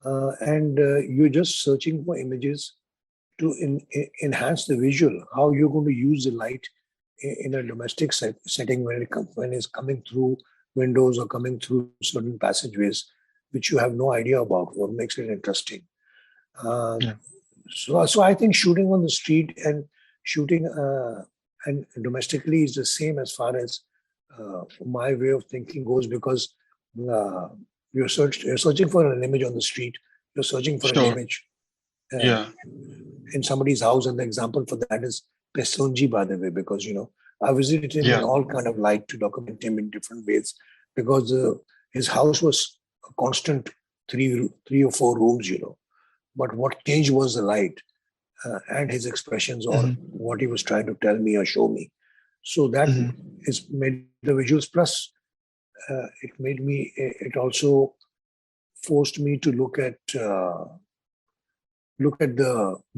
and you're just searching for images enhance the visual, how you're going to use the light in a domestic setting when it's coming through windows or coming through certain passageways, which you have no idea about. What makes it interesting? Yeah. So I think shooting on the street and shooting and domestically is the same as far as my way of thinking goes, because you're searching for an image on the street. You're searching for an Sure. image Yeah. in somebody's house, and the example for that is Pesonji, by the way, because I visited him Yeah. in all kind of light to document him in different ways, because his house was a constant three or four rooms, but what changed was the light and his expressions, or what he was trying to tell me or show me. So that is made the visuals. Plus, it also forced me to look at the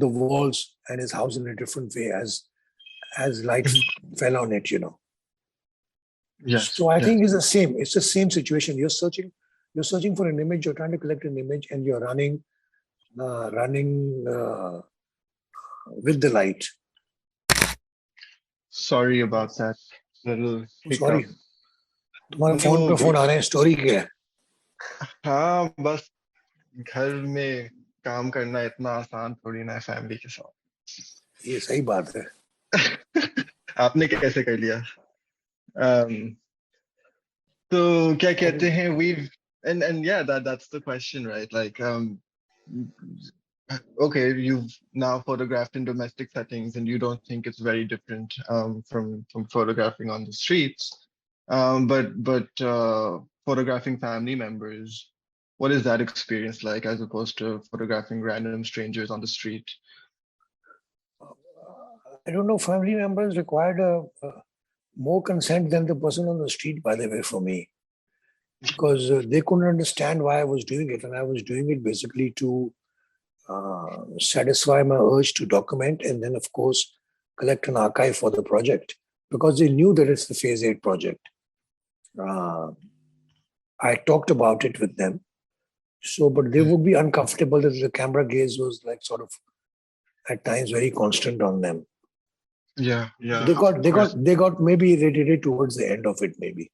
walls and his house in a different way as light fell on it, Yes. So I think it's the same. It's the same situation. You're searching for an image. You're trying to collect an image, and you're running with the light. Sorry about that little hiccup. Sorry. तुम्हारा phone पे phone आ रहे हैं. Story क्या है? हाँ, बस घर में काम करना इतना आसान थोड़ी ना है फैमिली के साथ. ये सही बात है. आपने कैसे कर लिया? तो क्या कहते हैं, we've and yeah, that's the question, right? Like okay, you've now photographed in domestic settings and you don't think it's very different from photographing on the streets, but photographing family members, what is that experience like as opposed to photographing random strangers on the street? I don't know. Family members required more consent than the person on the street, by the way, for me, because they couldn't understand why I was doing it, and I was doing it basically to satisfy my urge to document, and then, of course, collect an archive for the project, because they knew that it's the Phase 8 project. I talked about it with them, but they would be uncomfortable that the camera gaze was like sort of at times very constant on them. Yeah. They got maybe irritated towards the end of it, maybe.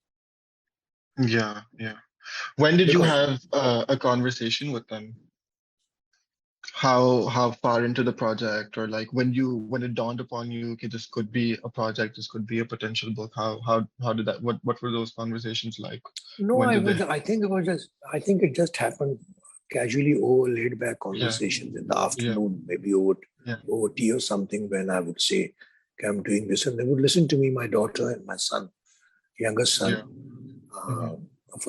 Yeah. When did you have a conversation with them? How far into the project, or like when it dawned upon you, okay, this could be a project, this could be a potential book? How did that? What were those conversations like? No, I think it just happened casually over laid back conversations in the afternoon, maybe over tea or something, when I would say, okay, I'm doing this, and they would listen to me, my daughter and my son, youngest son.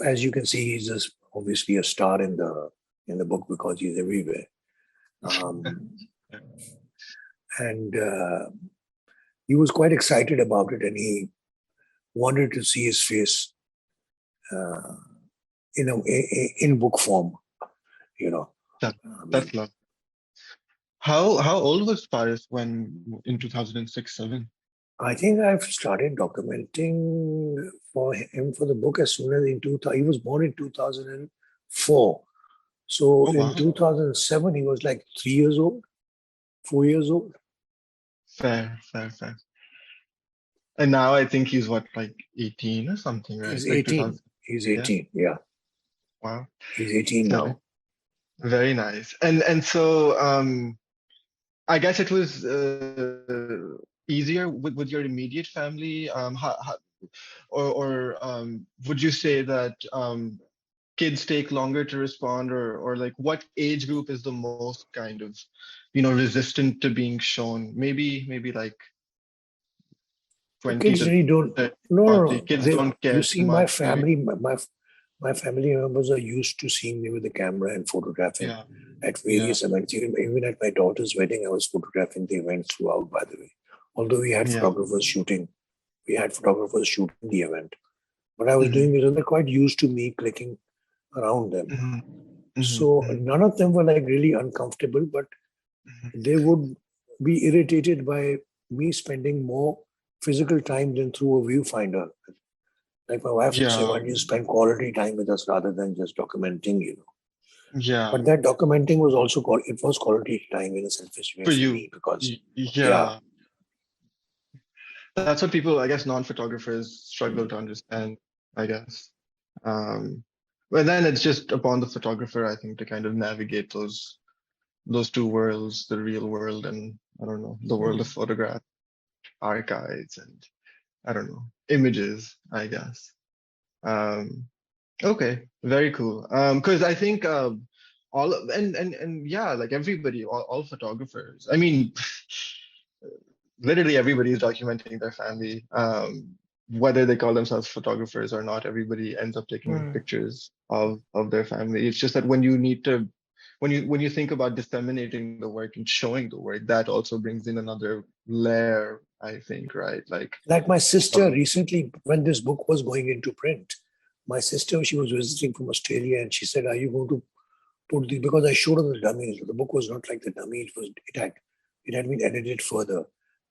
As you can see, he's just obviously a star in the book because he's everywhere. And he was quite excited about it, and he wanted to see his face in book form, That's love. How old was Paris when in 2006-07? I think I've started documenting for him for the book as soon as he was born in 2004. So in 2007, he was like 3 years old, 4 years old. Fair. And now I think he's what, like 18 or something, right? He's like 18. He's 18, yeah. Wow. He's 18 now. Very nice. And so I guess it was easier with your immediate family. Would you say that kids take longer to respond, or like what age group is the most kind of resistant to being shown? Maybe like 20 kids to really don't. 30, No. Kids don't care. You see, my family, my family members are used to seeing me with the camera and photographing at various events. Even at my daughter's wedding, I was photographing the event throughout, by the way. Although we had photographers shooting the event. But I was doing it, and they're quite used to me clicking around them. So none of them were like really uncomfortable, but they would be irritated by me spending more physical time than through a viewfinder. Like my wife would say, why don't you spend quality time with us rather than just documenting, Yeah. But that documenting was also it was quality time in a selfish way For for you. me because, Yeah. That's what people, I guess, non-photographers struggle to understand, I guess. But then it's just upon the photographer, I think, to kind of navigate those two worlds, the real world and, I don't know, the world of photograph, archives, and I don't know, images, I guess. Okay, very cool. Because I think and yeah, like everybody, all photographers. I mean, literally everybody is documenting their family. Whether they call themselves photographers or not, everybody ends up taking pictures of their family. It's just that when you need to, when you think about disseminating the work and showing the work, that also brings in another layer, I think, right? Like my sister recently, when this book was going into print, my sister, she was visiting from Australia, and she said, "Are you going to put the?" Because I showed her the dummy. The book was not like the dummy. It had been edited further.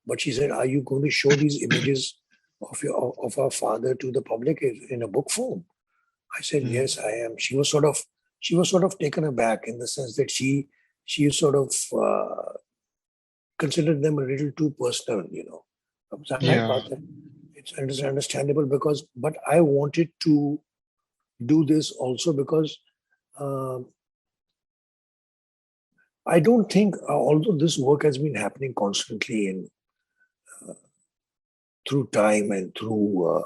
But she said, "Are you going to show these images of our father to the public in a book form?" I said, "Yes, I am." She was sort of taken aback in the sense that she sort of considered them a little too personal, you know. So I thought that it's understandable but I wanted to do this also because I don't think, although this work has been happening constantly in through time and through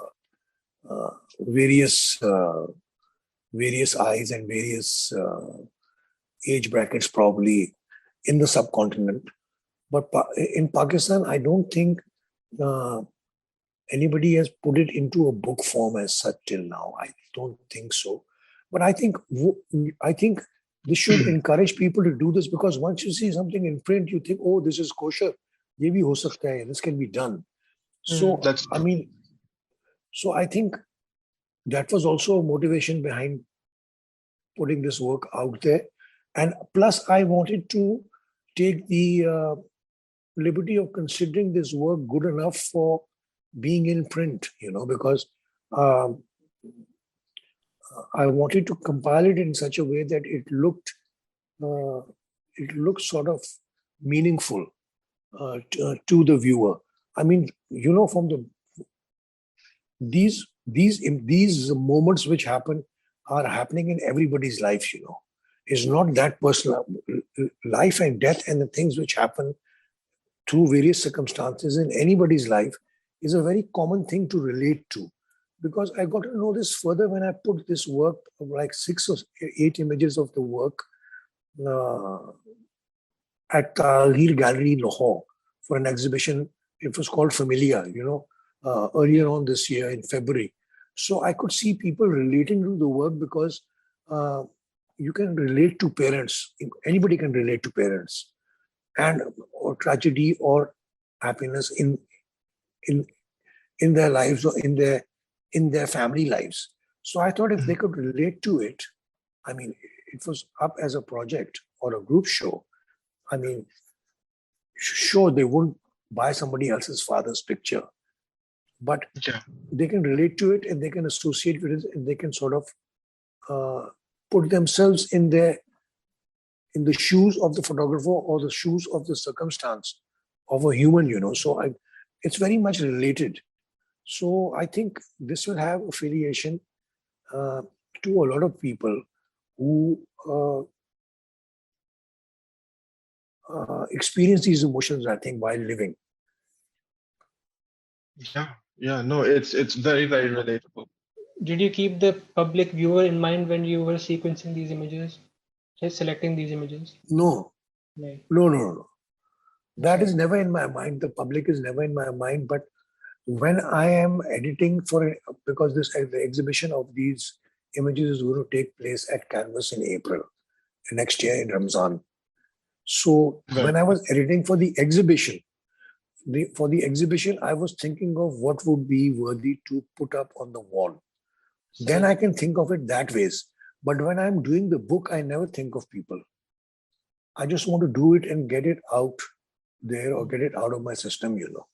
various eyes and various age brackets, probably in the subcontinent. But in Pakistan, I don't think anybody has put it into a book form as such till now. I don't think so. But I think this should encourage people to do this, because once you see something in print, you think, oh, this is kosher. Ye bhi ho sakta hai. This can be done. So, so I think that was also a motivation behind putting this work out there. And plus, I wanted to take the liberty of considering this work good enough for being in print, you know, because I wanted to compile it in such a way that it looked sort of meaningful to the viewer. I mean, you know, from these moments which happen are happening in everybody's life. You know, it's not that personal. Life and death and the things which happen through various circumstances in anybody's life is a very common thing to relate to. Because I got to know this further when I put this work of like 6 or 8 images of the work at Talgir Gallery in Lahore for an exhibition. It was called Familia, you know, earlier on this year in February. So I could see people relating to the work because you can relate to parents. Anybody can relate to parents, and or tragedy or happiness in their lives or in their family lives. So I thought if they could relate to it, I mean, it was up as a project or a group show. I mean, sure, they wouldn't buy somebody else's father's picture, but they can relate to it and they can associate with it and they can sort of put themselves in the shoes of the photographer or the shoes of the circumstance of a human, you know. So it's very much related. So I think this will have affiliation to a lot of people who experience these emotions, I think, while living. Yeah, no, it's very, very relatable. Did you keep the public viewer in mind when you were sequencing these images, selecting these images? No. Right. No. That is never in my mind. The public is never in my mind. But when I am editing because the exhibition of these images is going to take place at Canvas in April next year in Ramzan. So when I was editing for the exhibition, I was thinking of what would be worthy to put up on the wall. Then I can think of it that ways. But when I'm doing the book, I never think of people. I just want to do it and get it out there or get it out of my system, you know.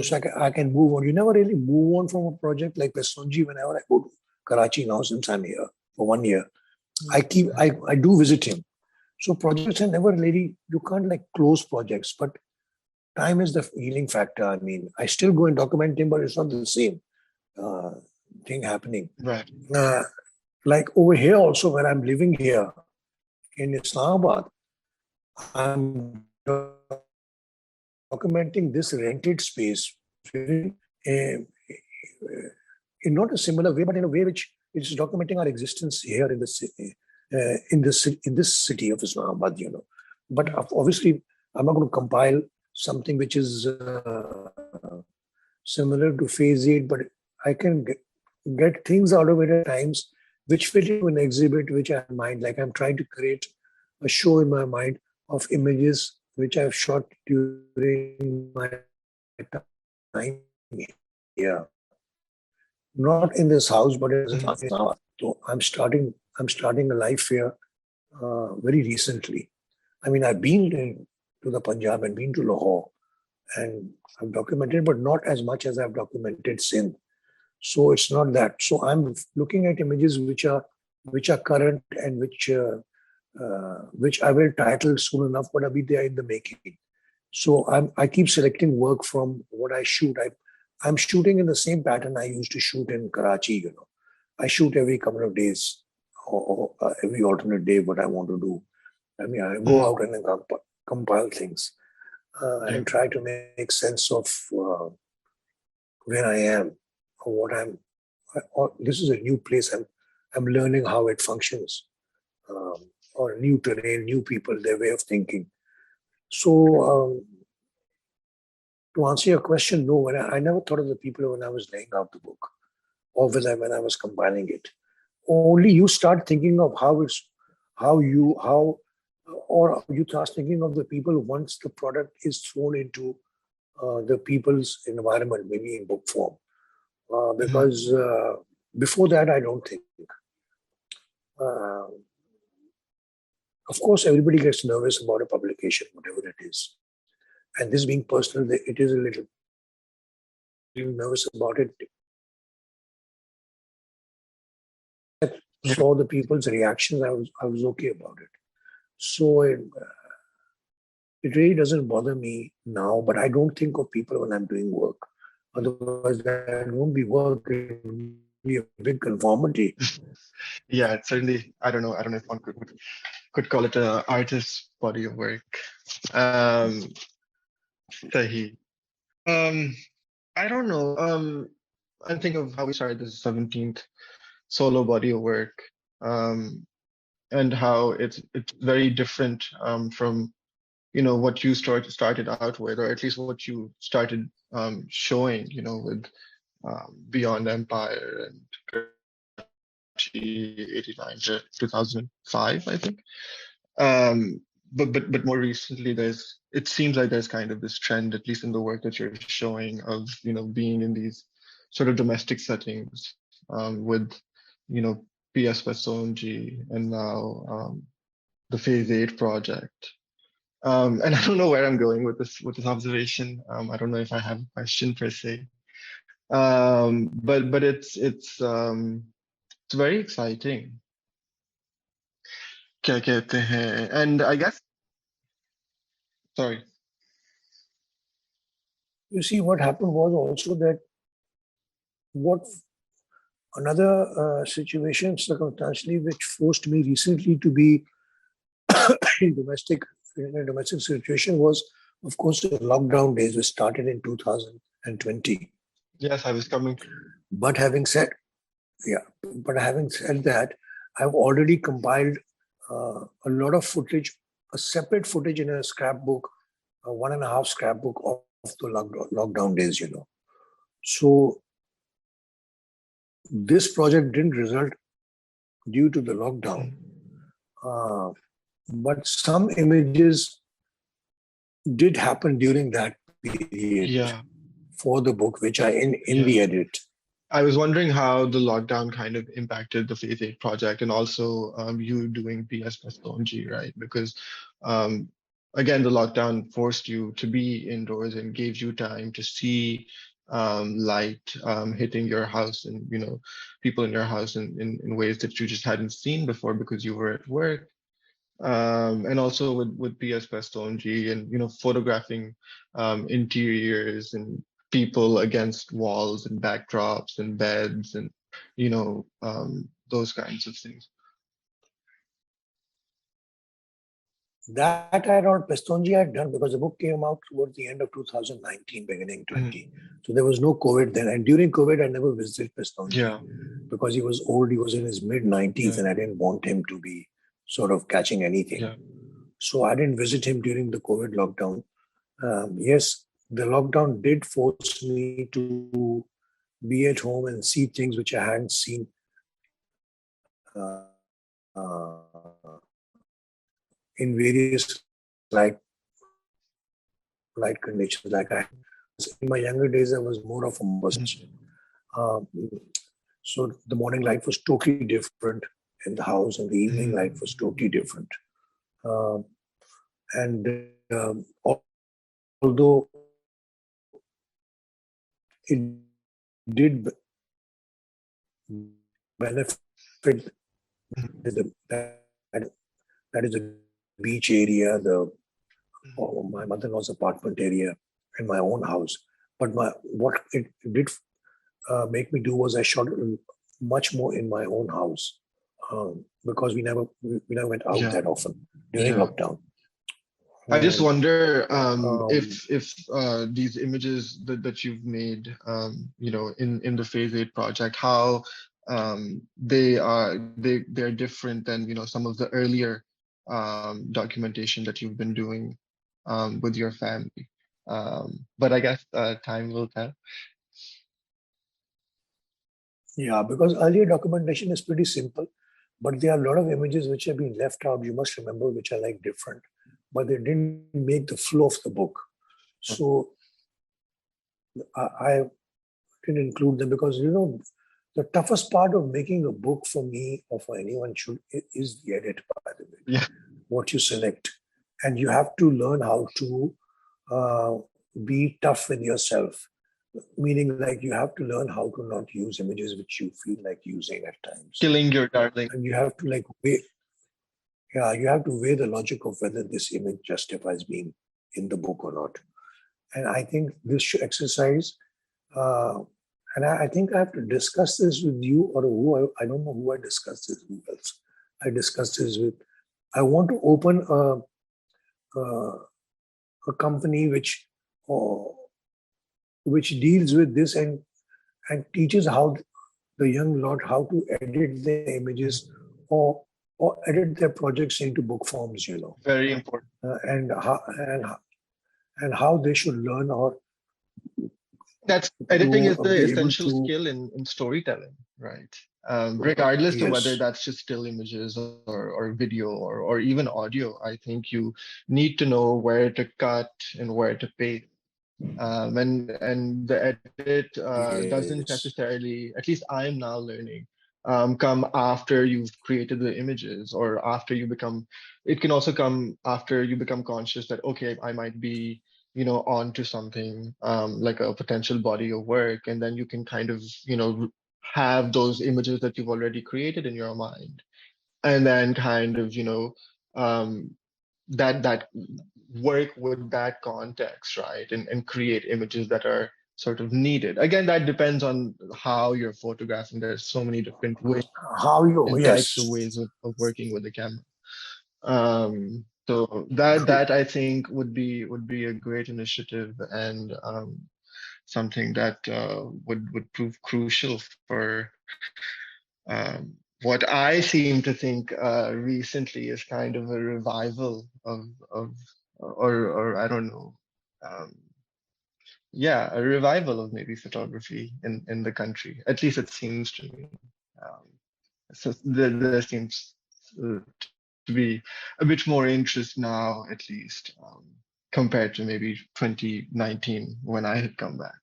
So I can move on. You never really move on from a project like Vesunji whenever I go to Karachi now since I'm here for 1 year. I do visit him. So projects are never really, you can't like close projects, but time is the healing factor. I mean, I still go and document him, but it's not the same thing happening. Right. Like over here also, when I'm living here in Islamabad, I'm documenting this rented space in not a similar way, but in a way which is documenting our existence here in the city, in this city of Islamabad, you know. But obviously, I'm not going to compile something which is similar to Phase 8, but I can get things out of it at times which fit into an exhibit which I have in mind. Like I'm trying to create a show in my mind of images which I've shot during my time here. Not in this house, but in Islamabad. So I'm starting a life here very recently. I mean, I've been to the Punjab and been to Lahore, and I've documented, but not as much as I've documented Sindh. So it's not that. So I'm looking at images which are current and which I will title soon enough, but they are in the making. So I keep selecting work from what I shoot. I'm shooting in the same pattern I used to shoot in Karachi. You know, I shoot every couple of days or every alternate day what I want to do. I mean, I go out and then compile things and try to make sense of where I am or what I'm. This is a new place. I'm learning how it functions, or new terrain, new people, their way of thinking. So to answer your question, no, I never thought of the people when I was laying out the book or when I was compiling it. Only you start thinking of or you start thinking of the people once the product is thrown into the people's environment, maybe in book form. Because before that, I don't think. Of course, everybody gets nervous about a publication, whatever it is. And this being personal, it is a little nervous about it. I saw the people's reactions. I was okay about it. So it really doesn't bother me now. But I don't think of people when I'm doing work. Otherwise, that won't be work. It will be a big conformity. Yeah, it's certainly. I don't know if one could call it an artist's body of work. Sahi. I don't know. I think of how we started this 17th solo body of work, and how it's very different from what you started out with, or at least what you started showing, with Beyond Empire and 89 to 2005, I think. But more recently, it seems like there's kind of this trend, at least in the work that you're showing, of being in these sort of domestic settings with PS Vasonji and now the Phase 8 project. And I don't know where I'm going with this observation. I don't know if I have a question per se. But it's very exciting. क्या कहते हैं? And I guess, sorry. You see, what happened was also that another situation circumstantially which forced me recently to be in a domestic situation was, of course, the lockdown days, which started in 2020. Yes, I was coming. But having said that, I've already compiled a lot of footage, a separate footage in a scrapbook, a 1.5 scrapbook of the lockdown days, So this project didn't result due to the lockdown. But some images did happen during that period for the book, which I in the edit. I was wondering how the lockdown kind of impacted the Phase 8 project, and also you doing PS Vasonji, right? Because again, the lockdown forced you to be indoors and gave you time to see light hitting your house and, people in your house in ways that you just hadn't seen before because you were at work. And also with PS Pastonji and, photographing interiors and people against walls and backdrops and beds and, those kinds of things. That I don't, Pestonji had done because the book came out towards the end of 2019, beginning 20. So there was no COVID then. And during COVID, I never visited Pestonji because he was old. He was in his mid 90s and I didn't want him to be sort of catching anything. So I didn't visit him during the COVID lockdown. Yes, the lockdown did force me to be at home and see things which I hadn't seen in various light conditions. Like in my younger days, I was more of a person. So the morning light was totally different in the house, and the evening light was totally different. Although it did benefit that is a beach area, my mother-in-law's apartment area, and my own house. But what it did make me do was I shot much more in my own house because we never went out that often during lockdown. I just wonder if these images that you've made, in the Phase 8 project, how they're different than some of the earlier documentation that you've been doing with your family. But I guess time will tell. Yeah, because earlier documentation is pretty simple, but there are a lot of images which have been left out, you must remember, which are like different, but they didn't make the flow of the book. So I didn't include them because, the toughest part of making a book for me or for anyone is the edit, by the way. Yeah. What you select. And you have to learn how to be tough with yourself. Meaning, like, you have to learn how to not use images which you feel like using at times. Killing your darling. And you have to weigh the logic of whether this image justifies being in the book or not. And I think this exercise, and I think I have to discuss this with you or I don't know who I discussed this with. Who else I discussed this with. I want to open a company which deals with this and teaches how the young lot how to edit their images or edit their projects into book forms. Very important. And how they should learn or. That's editing is the essential skill in storytelling, right? Regardless of whether that's just still images or video or even audio, I think you need to know where to cut and where to paste. And the edit doesn't necessarily, at least I'm now learning, come after you've created the images or after you become, it can also come after you become conscious that, okay, I might be onto something like a potential body of work, and then you can kind of have those images that you've already created in your mind, and then kind of that work with that context, right, and create images that are sort of needed. Again, that depends on how you're photographing. There's so many different ways types of ways of working with the camera. So that I think would be a great initiative and something that would prove crucial for what I seem to think recently is kind of a revival of or I don't know, a revival of maybe photography in the country. At least it seems to me. So there seems to be a bit more interest now, at least, compared to maybe 2019 when I had come back,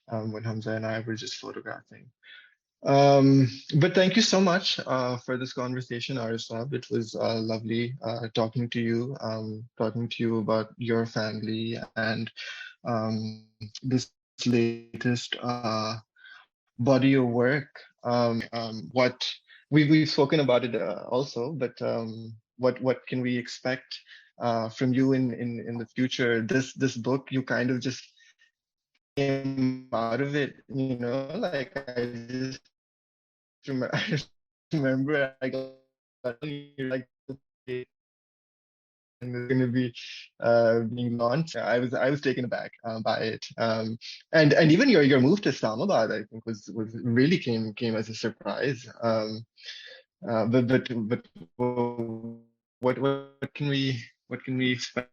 when Hamza and I were just photographing. But thank you so much for this conversation, Arif Saab. It was lovely talking to you about your family and this latest body of work. What we've spoken about it also, but what can we expect from you in the future? This book, you kind of just came out of it, like I just remember I got like and it's going to be being launched. I was taken aback by it, and even your move to Islamabad, I think, was really came as a surprise. But what can we expect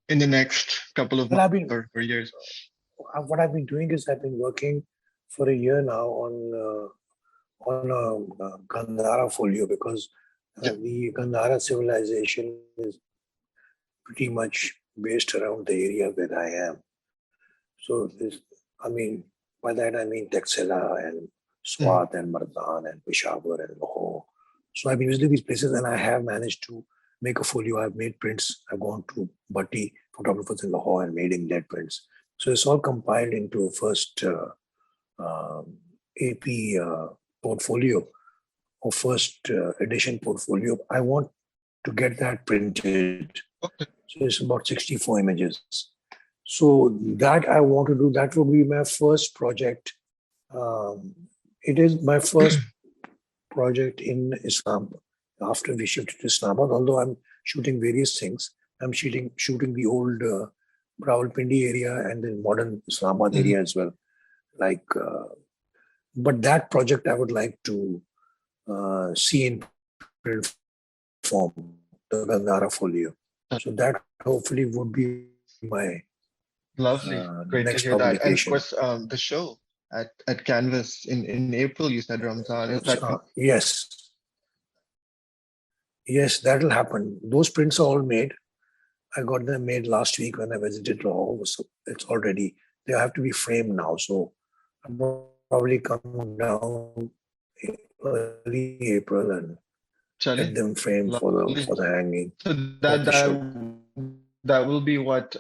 in the next couple of Well, months or years? what I've been doing is I've been working for a year now on a Gandhara folio, because the Gandhara civilization is pretty much based around the area where I am. So by that I mean Taxila and Swat and Mardan and Peshawar and Lahore. So I've been visiting these places, and I have managed to make a folio. I've made prints. I've gone to Bhatti photographers in Lahore and made England prints. So it's all compiled into a first AP portfolio or first edition portfolio. I want to get that printed. Okay. So it's about 64 images. So that I want to do. That will be my first project. It is my first project in Islam after we shifted to Islamabad. Although I'm shooting various things, I'm shooting the old Rawalpindi area and the modern Islamabad area as well. But that project I would like to see in print form, the Gandhara folio. So that hopefully would be my lovely. Great to next hear that. And of publication. course, the show at Canvas in April, you said, Ramzan. Is that Yes, that'll happen. Those prints are all made. I got them made last week when I visited Lahore. So it's already, they have to be framed now. So I'm probably come down early April and get them framed for the hanging. So that will be what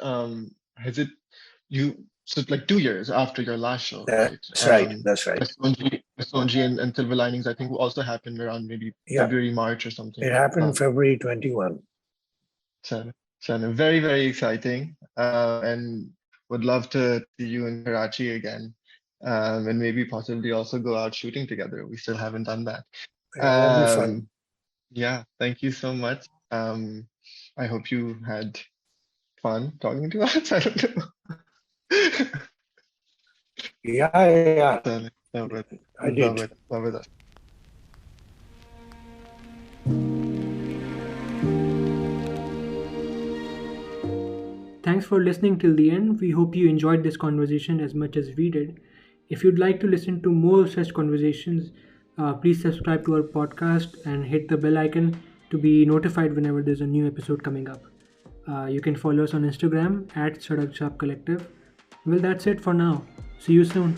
has it so it's like 2 years after your last show, right? That's right. Sonji and Silver Linings, I think, will also happen around maybe February, March or something. It happened in February 21. So very, very exciting. And would love to see you in Karachi again. And maybe possibly also go out shooting together. We still haven't done that. That'd be fun. Yeah, thank you so much. I hope you had fun talking to us. I don't know. Yeah. I did. Love it. Thanks for listening till the end. We hope you enjoyed this conversation as much as we did. If you'd like to listen to more such conversations, please subscribe to our podcast and hit the bell icon to be notified whenever there's a new episode coming up. You can follow us on Instagram at Sarak Chaap Collective. Well, that's it for now. See you soon.